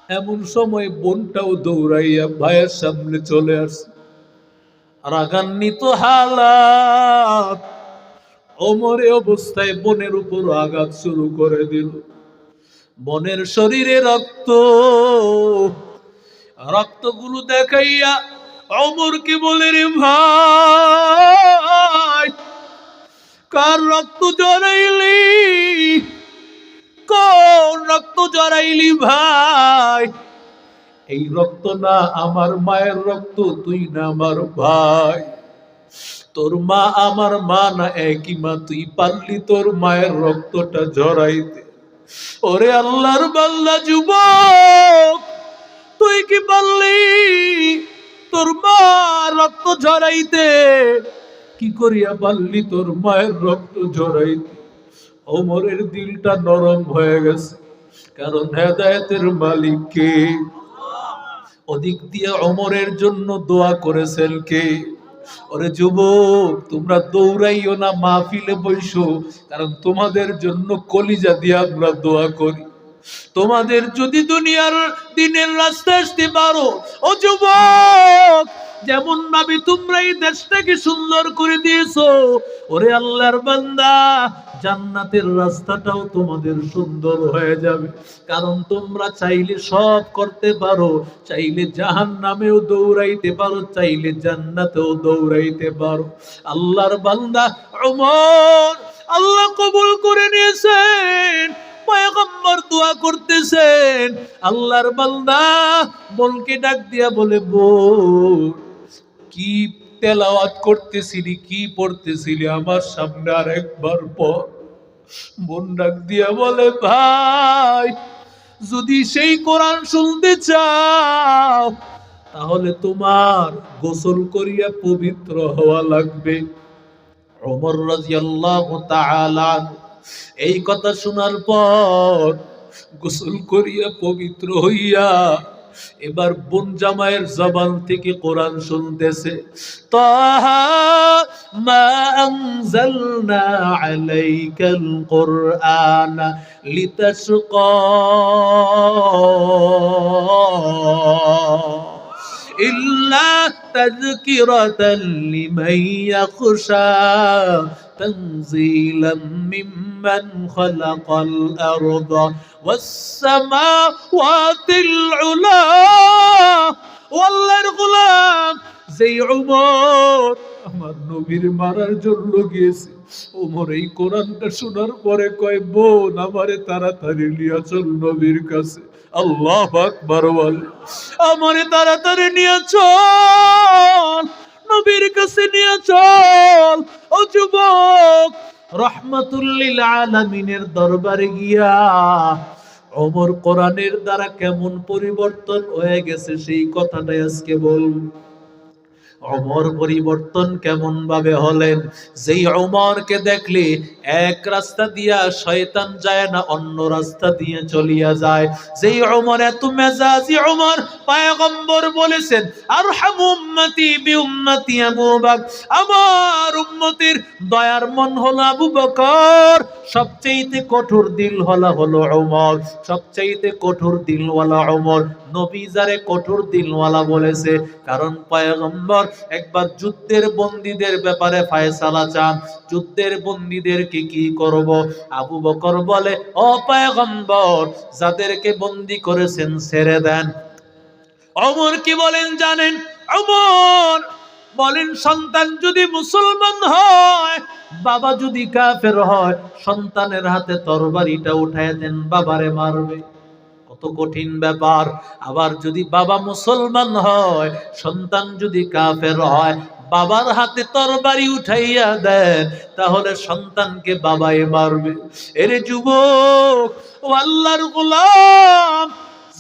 এমন সময় বোনটাও দৌড়াইয়া ভাইয়ের সামনে চলে আসছে। রাগান্বিত হালাত, ওমরে অবস্থায় বোনের উপর আঘাত শুরু করে দিল। বোনের শরীরে রক্তগুলো দেখাইয়া ওমরকে বলে, রে ভাই, কার রক্ত জড়াইলি? কোন রক্ত জড়াইলি ভাই? এই রক্ত না আমার মায়ের রক্ত, তুই না আমার ভাই। তোর মা আমার মা না একই মা, তুই পারলি তোর মায়ের রক্তটা জড়াইতে। ওরে আল্লাহর বান্দা যুবক, তুই কি পারলি তোর মা রক্ত ঝরাইতে? কি করিয়া পারলি তোর মায়ের রক্ত ঝরাইতে? ওমরের দিলটা নরম হয়ে গেছে, কারণ হেদায়েতের মালিক কে? ওদিক দিয়ে ওমরের জন্য দোয়া করেছেন কে? ওরে যুবক, তোমরা দৌড়াইও না, মাহফিলে বইসো, কারণ তোমাদের জন্য কলিজা দিয়ে আমরা দোয়া করি। তোমাদের যদি দুনিয়ার দিনের রাস্তায় আসতে পারো, ও যুবক, যেমন ভাবে তোমরা এই দেশটাকে সুন্দর করে দিয়েছো, ওরে আল্লাহর বান্দা, জান্নাতের রাস্তাটাও তোমাদের সুন্দর হয়ে যাবে। কারণ তোমরা চাইলে সব করতে পারো, চাইলে জাহান্নামেও দৌড়াইতে পারো, চাইলে জান্নাতেও দৌড়াইতে পারো। আল্লাহর বান্দা ওমর আল্লাহ কবুল করে নিয়েছেন, পয়গম্বর দোয়া করতেছেন। আল্লাহর বান্দা বোনকে ডাক দিয়া বলে, বোন, কি তেলাওয়াত করতেছিলি, কি পড়তেছিলি, আমার সামনে আর একবার পড়। বোন ডাক দিয়া বলে, ভাই, যদি সেই কোরআন শুনতে চাও তাহলে তোমার গোসল করিয়া পবিত্র হওয়া লাগবে। ওমর রাদিয়াল্লাহু তাআলা এই কথা শোনার পর গোসল করিয়া পবিত্র হইয়া এবার বোন জামাইয়ের জবান থেকে কোরআন শুনতেছে। তাহা মা আনজালনা আলাইকাল কুরআনা লিতাশকা ইল্লা তাযকিরাতাল লিমান ইয়াখশা তানজিলাম মিম্মান খালাকাল আরদা ওয়াস সামাওয়াতিল উলা। ও আল্লাহর গোলাম, যেই ওমর আমার নবীর মারার জন্য গিয়েছে, ওমর এই কোরআনটা শোনার পরে কয়, বোন, আমারে তাড়াতাড়ি নিয়ে চল নবীর কাছে। আল্লাহু আকবার বল, আমারে তাড়াতাড়ি নিয়ে চল নবীর কাছে, নিয়ে চল। ও যুবক, রাহমাতুল লিল আলামিনের দরবারে গিয়া ওমর কোরআনের দ্বারা কেমন পরিবর্তন হয়ে গেছে সেই কথাটাই আজকে বলবো। ওমর পরিবর্তন কেমন ভাবে হলেন? যেই ওমরকে দেখলে এক রাস্তা দিয়া শয়তান যায় না, অন্য রাস্তা দিয়ে চলিয়া যায়। যেই ওমর এত মেজাজি ওমর, পয়গম্বর বলেছেন, আরহামু উম্মতি বিউম্মতি আবু বকর, আমার উম্মতের দয়ার মন হলো আবু বকর। সবচেয়ে কঠোর দিলওয়ালা হলো ওমর, সবচেয়ে কঠোর দিলওয়ালা ওমর। নবী যারে কঠোর দিলওয়ালা বলেছে, কারণ পয়গম্বর একবার যুদ্ধের বন্দীদের ব্যাপারে ফয়সালা চান। যুদ্ধের বন্দীদেরকে কি করব? আবু বকর বলে, ও পয়গম্বর, যাদেরকে বন্দী করেছেন ছেড়ে দেন। ওমর কি বলেন জানেন? ওমর বলেন, সন্তান যদি মুসলমান হয়, বাবা যদি কাফের হয়, সন্তানের হাতে তরবারিটা উঠায় দেন, বাবারে মারবে। কত কঠিন ব্যাপার। আবার যদি বাবা মুসলমান হয়, সন্তান যদি কাফের হয়, বাবার হাতে তরবারি উঠাইয়া দেন, তাহলে সন্তানকে বাবাই মারবে। এরে যুবক, ও আল্লাহর গোলাম,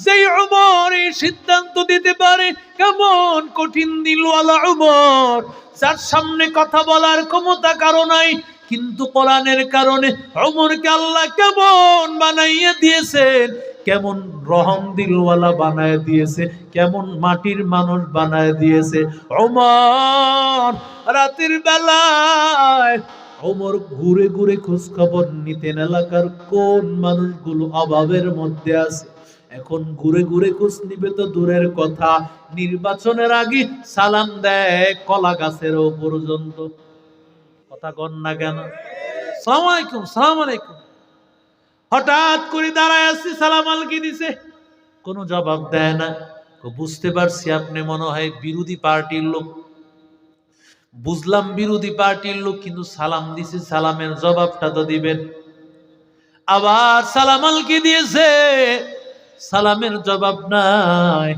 যেই ওমর এই সিদ্ধান্ত দিতে পারে, কেমন কঠিন দিলওয়ালা ওমর, যার সামনে কথা বলার ক্ষমতা কারো নাই, কিন্তু কোরআনের কারণে ওমরকে আল্লাহ কেমন বানাইয়া দিয়েছেন, কেমন রহম দিলওয়ালা বানায় দিয়েছে, কেমন মাটির মানুষ বানায় দিয়েছে। ওমর রাতের বেলায় ওমর ঘুরে ঘুরে খোঁজ খবর নিতেন, এলাকার কোন মানুষগুলো অভাবের মধ্যে আছে। এখন ঘুরে ঘুরে খোঁজ নিবে তো দূরের কথা, নির্বাচনের আগে সালাম দেয় কলা গাছেরও পর্যন্ত। কথা কন না কেন? সালাম আলাইকুম, সালাম আলাইকুম। হঠাৎ করে দাঁড়ায় আসছে, সালাম আলকি দিছে, কোনো জবাব দেয় না। বুঝতে পারছি আপনি মনে হয় বিরোধী পার্টির লোক। বুঝলাম বিরোধী পার্টির লোক, কিন্তু সালাম দিছে, সালামের জবাবটা তো দিবেন। আবার সালাম আলকি দিয়েছে, সালামের জবাব নাই।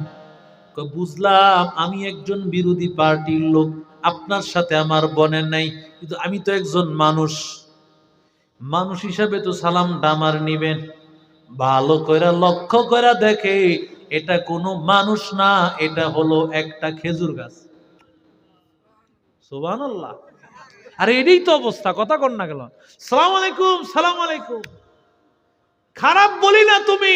বুঝলাম আমি একজন বিরোধী পার্টির লোক, আপনার সাথে আমার বনে নাই, কিন্তু আমি তো একজন মানুষ, মানুষ হিসাবে তো সালামটা আমার নিবেন। ভালো করে লক্ষ্য করে দেখে, এটা কোনো মানুষ না, এটা হলো একটা খেজুর গাছ। সুবহানাল্লাহ। আরে এটাই তো অবস্থা, কথা কন না গেল। সালাম আলাইকুম, সালাম আলাইকুম। খারাপ বলি না, তুমি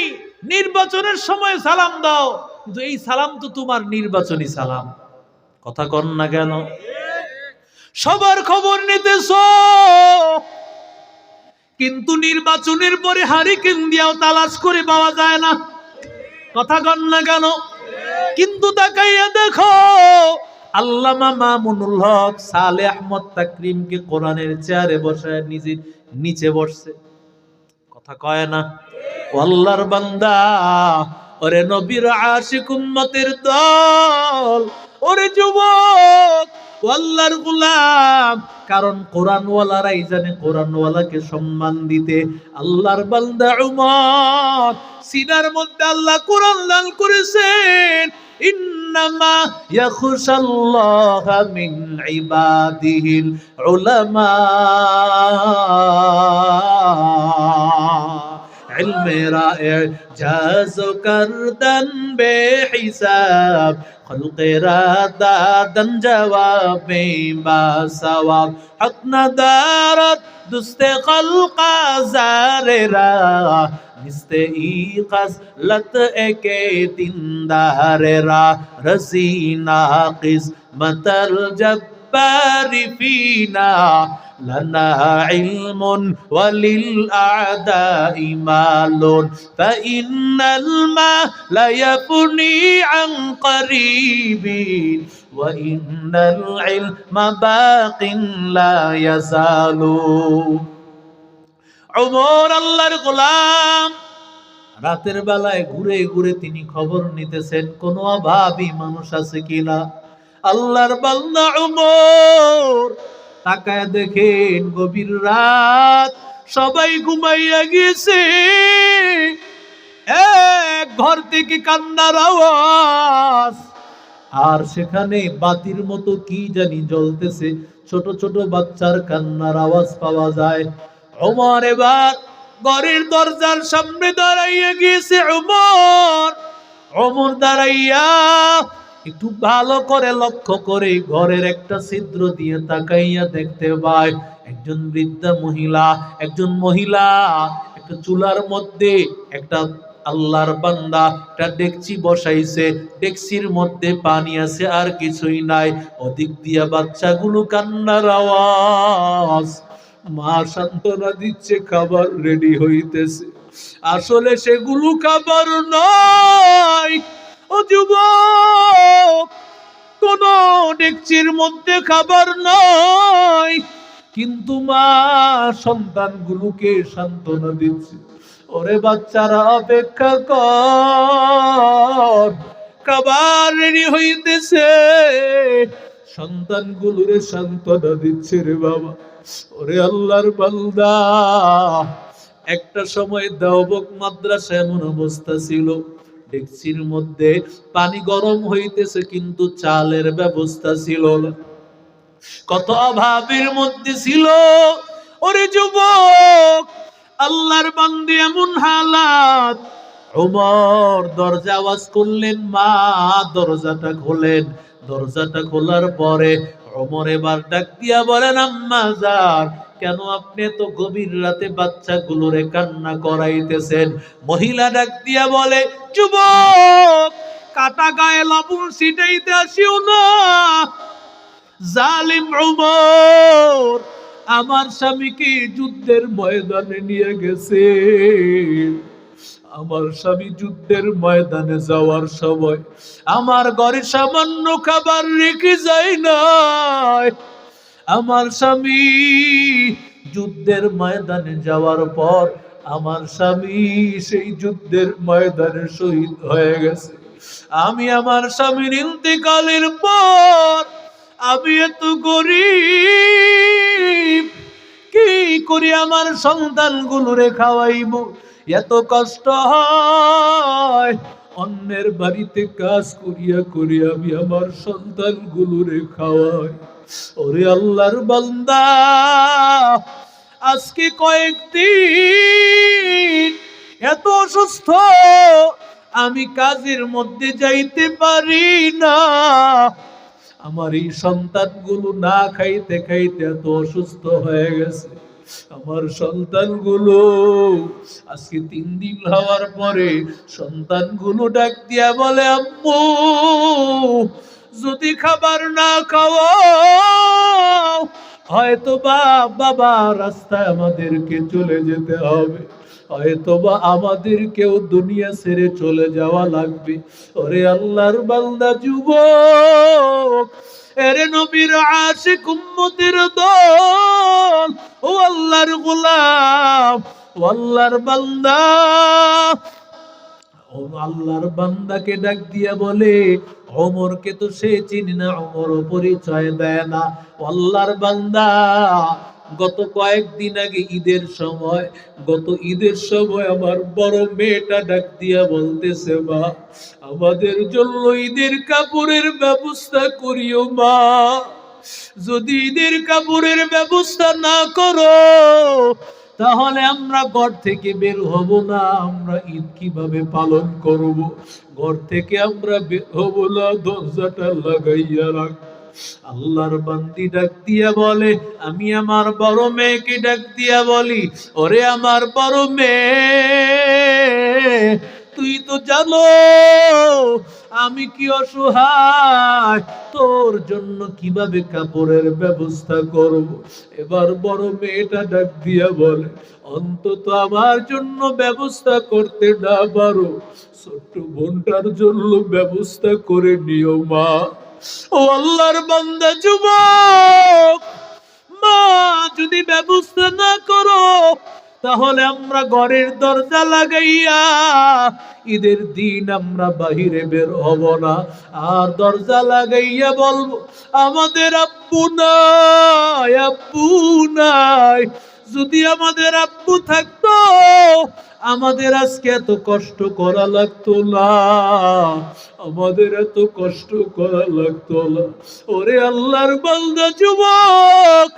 নির্বাচনের সময় সালাম দাও, কিন্তু এই সালাম তো তোমার নির্বাচনী সালাম। কথা কন না কেন? সবার খবর নিতেছো, কিন্তু নির্বাচনের পরে হারিকেন দিয়েও তালাশ করে পাওয়া যায় না। কথা কন না কেন? কিন্তু তাকাইয়া দেখো, আল্লামা মামুনুল হক সালেহ আহমদ তাকরিমকে কোরআনের চেয়ারে বসায় নিজে নিচে বসছে। কথা কয় না? ও আল্লাহর বান্দা, ওরে নবীর আশিক উম্মতের দল, ওরে যুবক, ও আল্লাহর গোলাম, কারণ কোরআনওয়ালারাই জানে কোরআনওয়ালাকে সম্মান দিতে। আল্লাহর বান্দা উমর, সিনার মধ্যে আল্লাহ কোরআন দান করেছেন, ইন্নামা ইয়াখশাল্লাহা মিন ইবাদিহিল উলামা। ইলমে রায়ে জাজ করদন বেহিসাব, খলকেরা দাদন জওয়াবে বাসওয়াব, হক নদারত দুস্তে খলকা জারেরা, নিস্তে ইকাস লত একে তিনদারেরা, রসিনা কিসমতল জব্বারি ফিনা, لنا علم وللأعداء مال، فإن المال يفني عن قريب، وإن العلم باق لا يزال। উমর আল্লাহর গোলাম, রাতের বেলায় ঘুরে ঘুরে তিনি খবর নিতেছেন কোন অভাবী মানুষ আছে কিনা। আল্লাহর বান্দা উমর তাকায় দেখেন গভীর রাত, সবাই ঘুমাইয়া গেছে। এক ঘর থেকে কান্নার আওয়াজ, আর সেখানে বাতির মতো কি জানি জ্বলতেছে, ছোট ছোট বাচ্চার কান্নার আওয়াজ পাওয়া যায়। ওমর এবার ঘরের দরজার সামনে দাঁড়াইয়া গিয়েছে। ওমর দাঁড়াইয়া একটু ভালো করে লক্ষ্য করে ঘরের একটা ছিদ্র দিয়ে তাকাইয়া দেখতে পায় একজন বৃদ্ধা মহিলা, একটা চুলার মধ্যে একটা আল্লাহর বান্দা একটা ডেকচি বসাইছে, ডেকচির মধ্যে পানি আছে আর কিছুই নাই। ওদিক দিয়া বাচ্চাগুলো কান্নার আওয়াজ, মা সান্ত্বনা দিচ্ছে খাবার রেডি হইতেছে। আসলে সেগুলো খাবার নয় ও যুবক, কোন ডেকচির মধ্যে খাবার নয়, কিন্তু মা সন্তানগুলোকে সান্ত্বনা দিচ্ছে, ওরে বাচ্চারা অপেক্ষা কর, খাবার রেডি হইতেছে। সন্তানগুলোরে সান্ত্বনা দিচ্ছে রে বাবা। ওরে আল্লাহর বান্দা, একটা সময় দেওবক মাদ্রাসা এমন অবস্থা ছিল, ডেকচির মধ্যে পানি গরম হইতেছে কিন্তু চালের ব্যবস্থা ছিল না, কত অভাবের মধ্যে ছিল। ওরে যুবক, আল্লাহর বান্দা এমন হালাত। ওমর দরজা আওয়াজ করলেন, মা দরজাটা খোলেন। দরজাটা খোলার পরে ওমর এবার ডাক দিয়া বলেন, আম্মা জান, কেন আপনি তো গভীর রাতে বাচ্চাগুলোরে কান্না করাইতেছেন? মহিলা ডাক দিয়া বলে, যুবক, কাটা গায়ে লবণ ছিটাইতে আসিও না। জালিম ওমর আমার স্বামীকে যুদ্ধের ময়দানে নিয়ে গেছে। আমার স্বামী যুদ্ধের ময়দানে যাওয়ার সময় আমার ঘরে সামান্য খাবার রেখে যায় নাই। আমার স্বামী যুদ্ধের ময়দানে যাওয়ার পর আমার স্বামী সেই যুদ্ধের ময়দানে শহীদ হয়ে গেছে। আমি আমার স্বামীর ইন্তেকালের পর আমি এত গরিব, কি করি আমার সন্তানগুলোরে খাওয়াইব? এত কষ্ট হয়, অন্যের বাড়িতে কাজ করিয়া করিয়া আমি আমার সন্তানগুলোরে খাওয়াই। ওরে আল্লাহর বান্দা, আজকে কয়েকদিন এত অসুস্থ, আমি কাজের মধ্যে যাইতে পারি না। আমার এই সন্তানগুলো না খাইতে খাইতে এত অসুস্থ হয়ে গেছে। আমার সন্তানগুলো আজকে 3 দিন হওয়ার পরে সন্তানগুলো ডাক দিয়া বলে, আম্মু, যদি খাবার না খাওয়াও হয়তো বাবা রাস্তায় আমাদেরকে চলে যেতে হবে, হয়তো আমাদেরকেও দুনিয়া ছেড়ে চলে যাওয়া লাগবে। ওরে আল্লাহর বান্দা যুবক, এরে নবীর আশিক উম্মতের দল, ও আল্লাহর গোলাম, ও আল্লাহর বান্দা, ও আল্লাহর বান্দাকে ডাক দিয়া বলে, ওমরকে তো সে চিনি না, ওমরও পরিচয় দেয় না। আল্লাহর বান্দা, গত কয়েকদিন আগে ঈদের সময়, গত ঈদের সময় আমার বড় মেয়েটা ডাক দিয়া বলতেছে, মা আমাদের জন্য ঈদের কাপড়ের ব্যবস্থা করিও মা, যদি ঈদের কাপড়ের ব্যবস্থা না করো তাহলে আমরা ঘর থেকে বের হব না, আমরা ঈদ কিভাবে পালন করব? ঘর থেকে আমরা বের হব না, দরজাটা লাগাইয়া রাখ। আল্লাহর বান্দি ডাক দিয়া বলে, আমি আমার বড় মেয়েকে ডাক দিয়া বলি, ওরে আমার বড় মেয়ে, তুই তো জানো আমি কি অসহায়, তোর জন্য কিভাবে কাপড়ের ব্যবস্থা করব? এবার বড় মেয়েটা ডাক দিয়া বলে, অন্তত আমার জন্য ব্যবস্থা করতে না পারো, ছোট্ট বোনটার জন্য ব্যবস্থা করে নিও মা। ও আল্লাহর বান্দা যুবক, মা যদি ব্যবস্থা না করো তাহলে আমরা ঘরের দরজা লাগাইয়া ঈদের দিন আমরা বাহিরে বের হব না, আর দরজা লাগাইয়া বলবো আমাদের আব্বু নাই, আব্বু নাই। যদি আমাদের আব্বু থাকতো আমাদের আজকে এত কষ্ট করা লাগতো না, আমাদের এত কষ্ট করা লাগতো না। ওরে আল্লাহর বান্দা যুবক,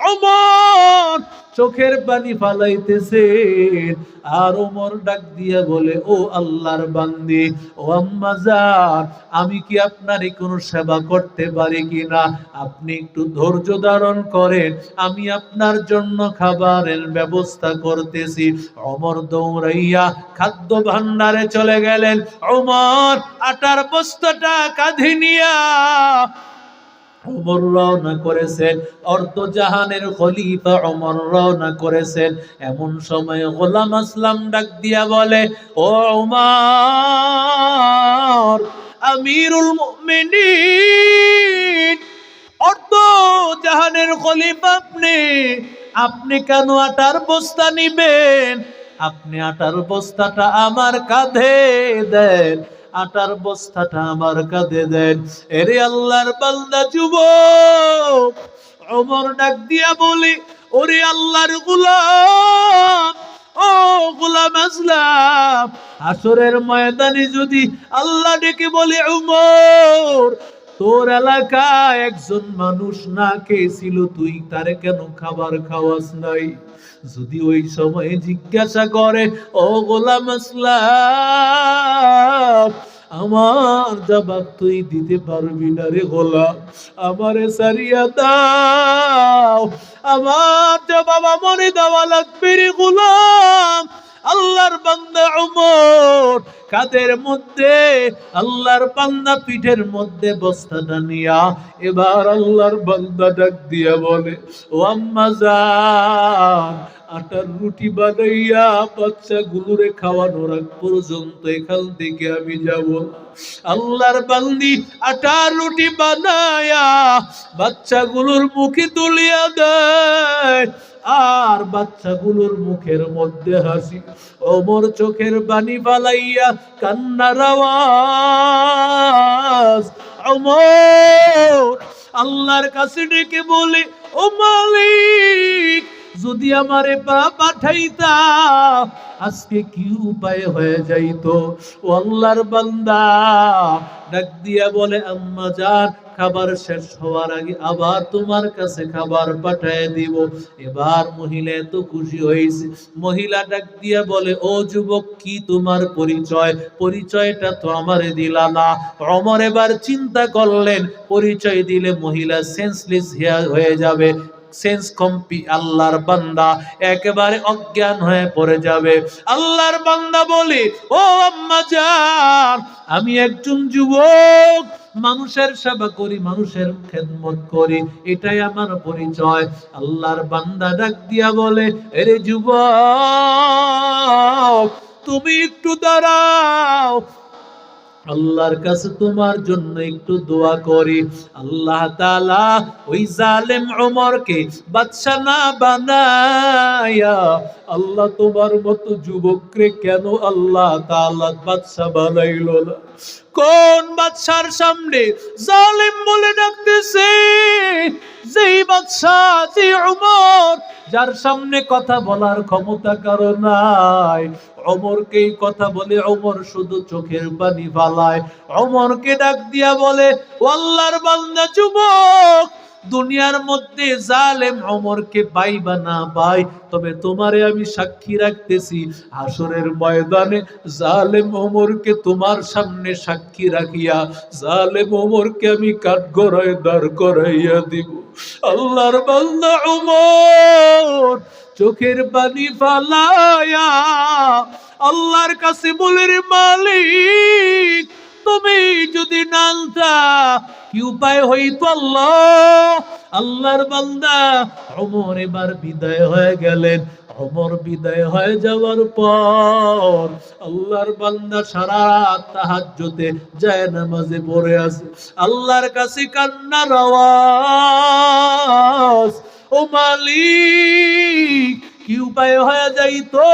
ওমর চোখের পানি ফালাইতেছে, আর ওমর ডাক দিয়া বলে, ও আল্লাহর বান্দি, ও আম্মা জান, আমি কি আপনার কোনো সেবা করতে পারি কিনা? আপনি একটু ধৈর্য ধারণ করেন, আমি আপনার জন্য খাবারের ব্যবস্থা করতেছি। ওমর দৌড়াইয়া খাদ্য ভান্ডারে চলে গেলেন। ওমর আটার বস্তাটা কাঁধে নিয়া ওমর রওনা করেছেন, অর্ধজাহানের খলিফা ওমর রওনা করেছেন। এমন সময় গোলাম আসলাম ডাক দিয়া বলে, ও ওমর, আমিরুল মুমিনিন, অর্ধজাহানের খলিফা আপনি, আপনি কেন আটার বস্তা নিবেন? আপনি আটার বস্তাটা আমার কাঁধে দেন, আটার বস্তাটা আমার কাঁধে দেন। এরে আল্লাহর বান্দা যুবক, ওমর ডাক দিয়া বলি, ওরে আল্লাহর গোলাম, ও গোলাম আসলাম, হাসরের ময়দানে যদি আল্লাহ ডেকে বলে, ওমর তোর এলাকায় একজন মানুষ না খেয়েছিল, তুই তারে কেন খাবার খাওয়াস নাই? যদি ওই সময়ে জিজ্ঞাসা করে, ও গোলাম আসলাম, আমার জবাব তুই দিতে পারবি না রে গোলাম, আমারে সারিয়া দাও, আমার জবাব আমারে দেওয়া লাগবে রে গোলাম। আল্লাহর বান্দা ওমর কাদের মধ্যে, আল্লাহর বান্দা পিঠের মধ্যে বস্তাটা নিয়া এবার আল্লাহর বান্দা ডাক দিয়া বলে, ও আম্মা জান, আটার রুটি বানাইয়া বাচ্চাগুলোরে খাওয়ানোর আগ পর্যন্ত এখান থেকে আমি যাব। আল্লাহর বান্দি আটার রুটি বানায়া বাচ্চাগুলোর মুখে তুলিয়া দেয়, আর বাচ্চাগুলোর মুখের মধ্যে হাসি। ওমর চোখের পানি ফালাইয়া কান্নার আওয়াজ। ওমর আল্লাহর কাছে ডেকে বলে, ও মালিক, যদি আমারে পাঠাইতা আজকে কি উপায় হয়ে যাইতো। ও আল্লাহর বান্দা ডাক দিয়া বলে, আম্মা জান, খাবার শেষ হওয়ার আগে আবার তোমার কাছে খাবার পাঠিয়ে দিব। এবার মহিলা এত খুশি হয়েছে, মহিলা ডাক দিয়া বলে, ও যুবক, কি তোমার পরিচয়? পরিচয়টা তো আমারে দিলা না। ওমর এবার চিন্তা করলেন, পরিচয় দিলে মহিলা সেন্সলেস হয়ে যাবে, সেন্স কম্পি, আল্লাহর বান্দা একেবারে অজ্ঞান হয়ে পড়ে যাবে। আল্লাহর বান্দা বলে, ও আম্মা জান, আমি একজন যুবক, মানুষের সেবা করি, মানুষের খেদমত করি, এটাই আমার পরিচয়। আল্লাহর বান্দা ডাক দিয়া বলে, এরে যুবক, তুমি একটু দাঁড়াও, আল্লাহর কাছে তোমার জন্য একটু দোয়া করি। আল্লাহ তাআলা ওই জালেম ওমরকে বাদশা না বানায়া, আল্লাহ তোমার মতো যুবকরে কেন আল্লাহ তাআলা বাদশা বানাইলো না? কোন বাদশার সামনে জালেম বলে ডাকতেছে? যেই বাদশা, যে ওমর, যার সামনে কথা বলার ক্ষমতা কারো নাই, ওমরকেই কথা বলে। ওমর শুধু চোখের পানি ফালায়। ওমরকে ডাক দিয়া বলে, ও আল্লাহর বান্দা যুবক, দুনিয়ার মধ্যে জালেম ওমরকে পাইবা না পাই, তবে তোমারে আমি সাক্ষী রাখতেছি, হাসরের ময়দানে জালেম ওমরকে তোমার সামনে সাক্ষী রাখিয়া জালেম ওমরকে আমি কাঠগড়ায় দাঁড় করাইয়া দিব। আল্লাহর বান্দা ওমর চোখের পানি ফালায়া আল্লাহর কাছে বলে, রে মালিক, তুমি যদি নানতা কি উপায় হইতো আল্লাহ? আল্লাহর বান্দা ওমর এবার বিদায় হয়ে গেলেন। ওমর বিদায় হয়ে যাওয়ার পর আল্লাহর বান্দা সারা রাত তাহাজ্জুদে যায় নামাজে পড়ে আছে। আল্লাহর কাছে কান্নার আওয়াজ, ও মালিক, কি উপায় হয়ে যাইতো?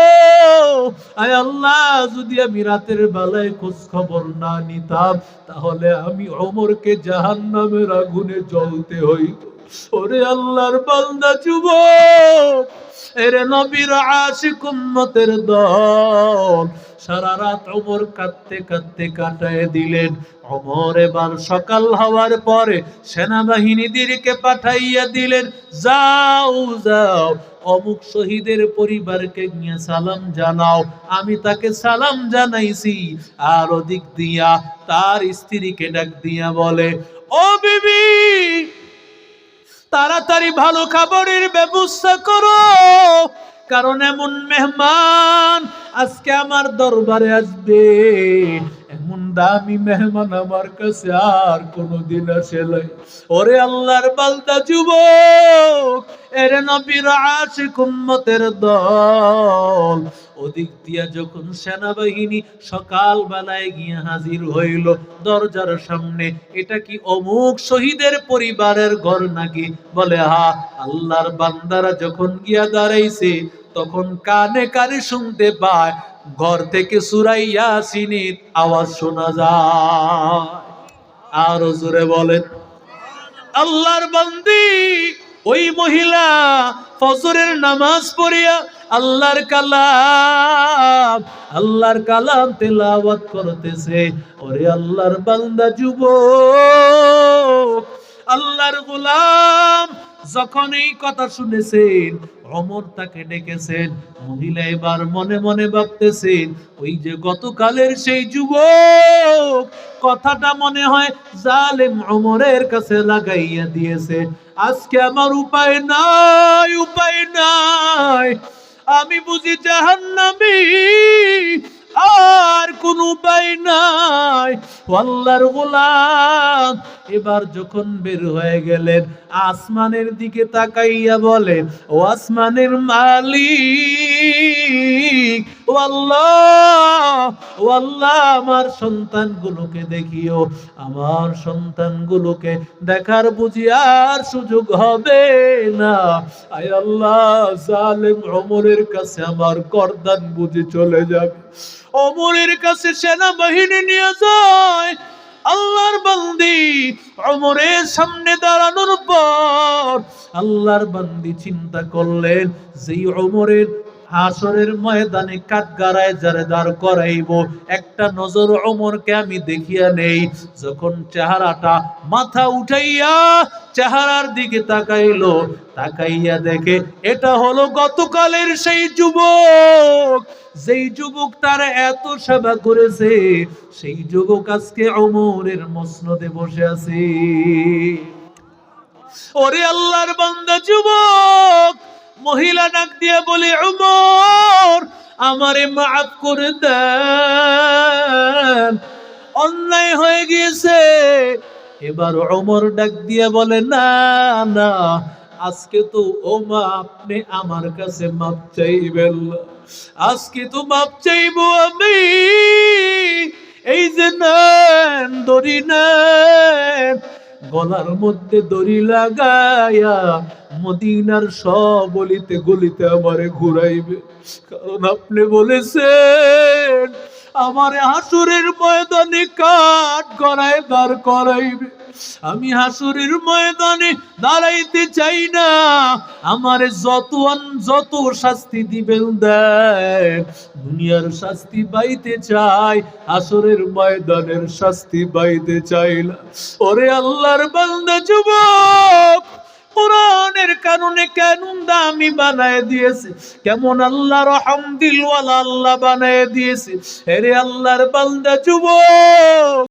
আয় আল্লাহ, যদি আমি রাতের বেলায় খোঁজ খবর না নিতাম, তাহলে আমি ওমরকে জাহান্নামের আগুনে জ্বলতে হইতো। ওরে আল্লাহর বান্দা যুবক, এরে নবীর আশিক উম্মতের দল, সারা রাত ওমর কাঁদতে কাঁদতে কাটায় দিলেন। ওমর এবার সকাল হওয়ার পরে সেনাবাহিনীদেরকে পাঠাইয়া দিলেন, যাও যাও, অমুক শহীদের পরিবারকে নিয়ে সালাম জানাও। আমি তাকে সালাম জানাইছি। আর ওদিক দিয়া তার স্ত্রীকে ডাক দিয়া বলে, ও বিবি, তাড়াতাড়ি ভালো খাবারের ব্যবস্থা করো, কারণ এমন মেহমান আজকে আমার দরবারে আসবে, এমন দামি মেহমান আমার কাছে আর কোনদিন আসে নাই। ওরে আল্লাহর বান্দা যুবক, এরে নবীর আশিক উম্মতের দল, ওদিক দিয়া যখন সেনাবাহিনী সকাল বেলায় গিয়ে হাজির হইল দরজার সামনে, এটা কি অমুক শহীদের পরিবারের ঘর নাকি? বলে হা। আল্লাহর বান্দারা যখন গিয়া দাঁড়াইছে, তখন কানে কানে শুনতে পায় ঘর থেকে সূরা ইয়াসিনের আওয়াজ শোনা যায়। আর জোরে বলেন, আল্লাহর বান্দি ওই মহিলা ফজরের নামাজ পড়িয়া আল্লাহর কালাম তেলাওয়াত করতেছে। ওরে আল্লাহর বান্দা যুবক, আল্লাহর গোলাম যখন এই কথা শুনেছেন, ওমর তাকে ডেকেছেন। মহিলা এবার মনে মনে ভাবতেছেন, ওই যে গতকালের সেই যুবক, কথাটা মনে হয় জালেম ওমরের কাছে লাগাইয়া দিয়েছে। আজকে আমার উপায় নাই, উপায় নাই, আমি বুঝি জাহান্নামী, আর কোন উপায় নাই। আল্লাহর গোলাম এবার যখন বের হয়ে গেলেন, আসমানের দিকে তাকাইয়া বলেন, ও আসমানের মালিক, ও আল্লাহ, ও আল্লাহ, আমার সন্তানগুলোকে দেখিও, আমার সন্তানগুলোকে দেখার বুঝি আর সুযোগ হবে না। আয় আল্লাহ, জালেম ওমরের কাছে আমার গর্দান বুঝি চলে যাবে। ওমরের কাছে সেনাবাহিনী নিয়ে যায়। আল্লাহর বান্দি ওমরের সামনে দাঁড়ানোর পর আল্লাহর বান্দি চিন্তা করলেন, যেই ওমরের হাসরের ময়দানে কাঠগড়ায় যারে দাঁড় করাইব, একটা নজর ওমরকে আমি দেখিয়া নেই। যখন চেহারাটা মাথা উঠাইয়া চেহারার দিকে তাকাইলো, তাকাইয়া দেখে এটা হলো গতকালের সেই যুবক, যেই যুবক তার এত সেবা করেছে, সেই যুবক আজকে ওমরের মসনদে বসে আছে। ওরে আল্লাহর বান্দা যুবক মহিলা ডাক দিয়ে বলে, উমর আমারে মাফ করে দেন, অন্যায় হয়ে গিয়েছে। এবার ওমর ডাক দিয়ে বলে, না না, আজকে তো ও মা আপনি আমার কাছে মাপ চাইবেন না, আজকে তো মাপ চাইবো আমি। এই যে নেন দড়ি নেন, গলার মধ্যে দড়ি লাগায়া মদিনার সব অলিতে গলিতে আমারে ঘুরাইবে, কারণ আপনি বলেছেন আমারে হাসুরের ময়দানে কাঠ গড়ায় দাঁড় করাইবে। আমি হাসুরের ময়দানে দাঁড়াইতে চাই না, আমারে যত শাস্তি দিবেন দেন, দুনিয়ার শাস্তি পাইতে চাই, হাসুরের ময়দানের শাস্তি পাইতে চাই না। ওরে আল্লাহর বান্দা যুবক, কোরআনের কারণে কানুন দামি বানায় দিয়েছে, কেমন আল্লাহ রহম দিলওয়ালা আল্লাহ বানায় দিয়েছে। এরে আল্লাহর বান্দা যুবক,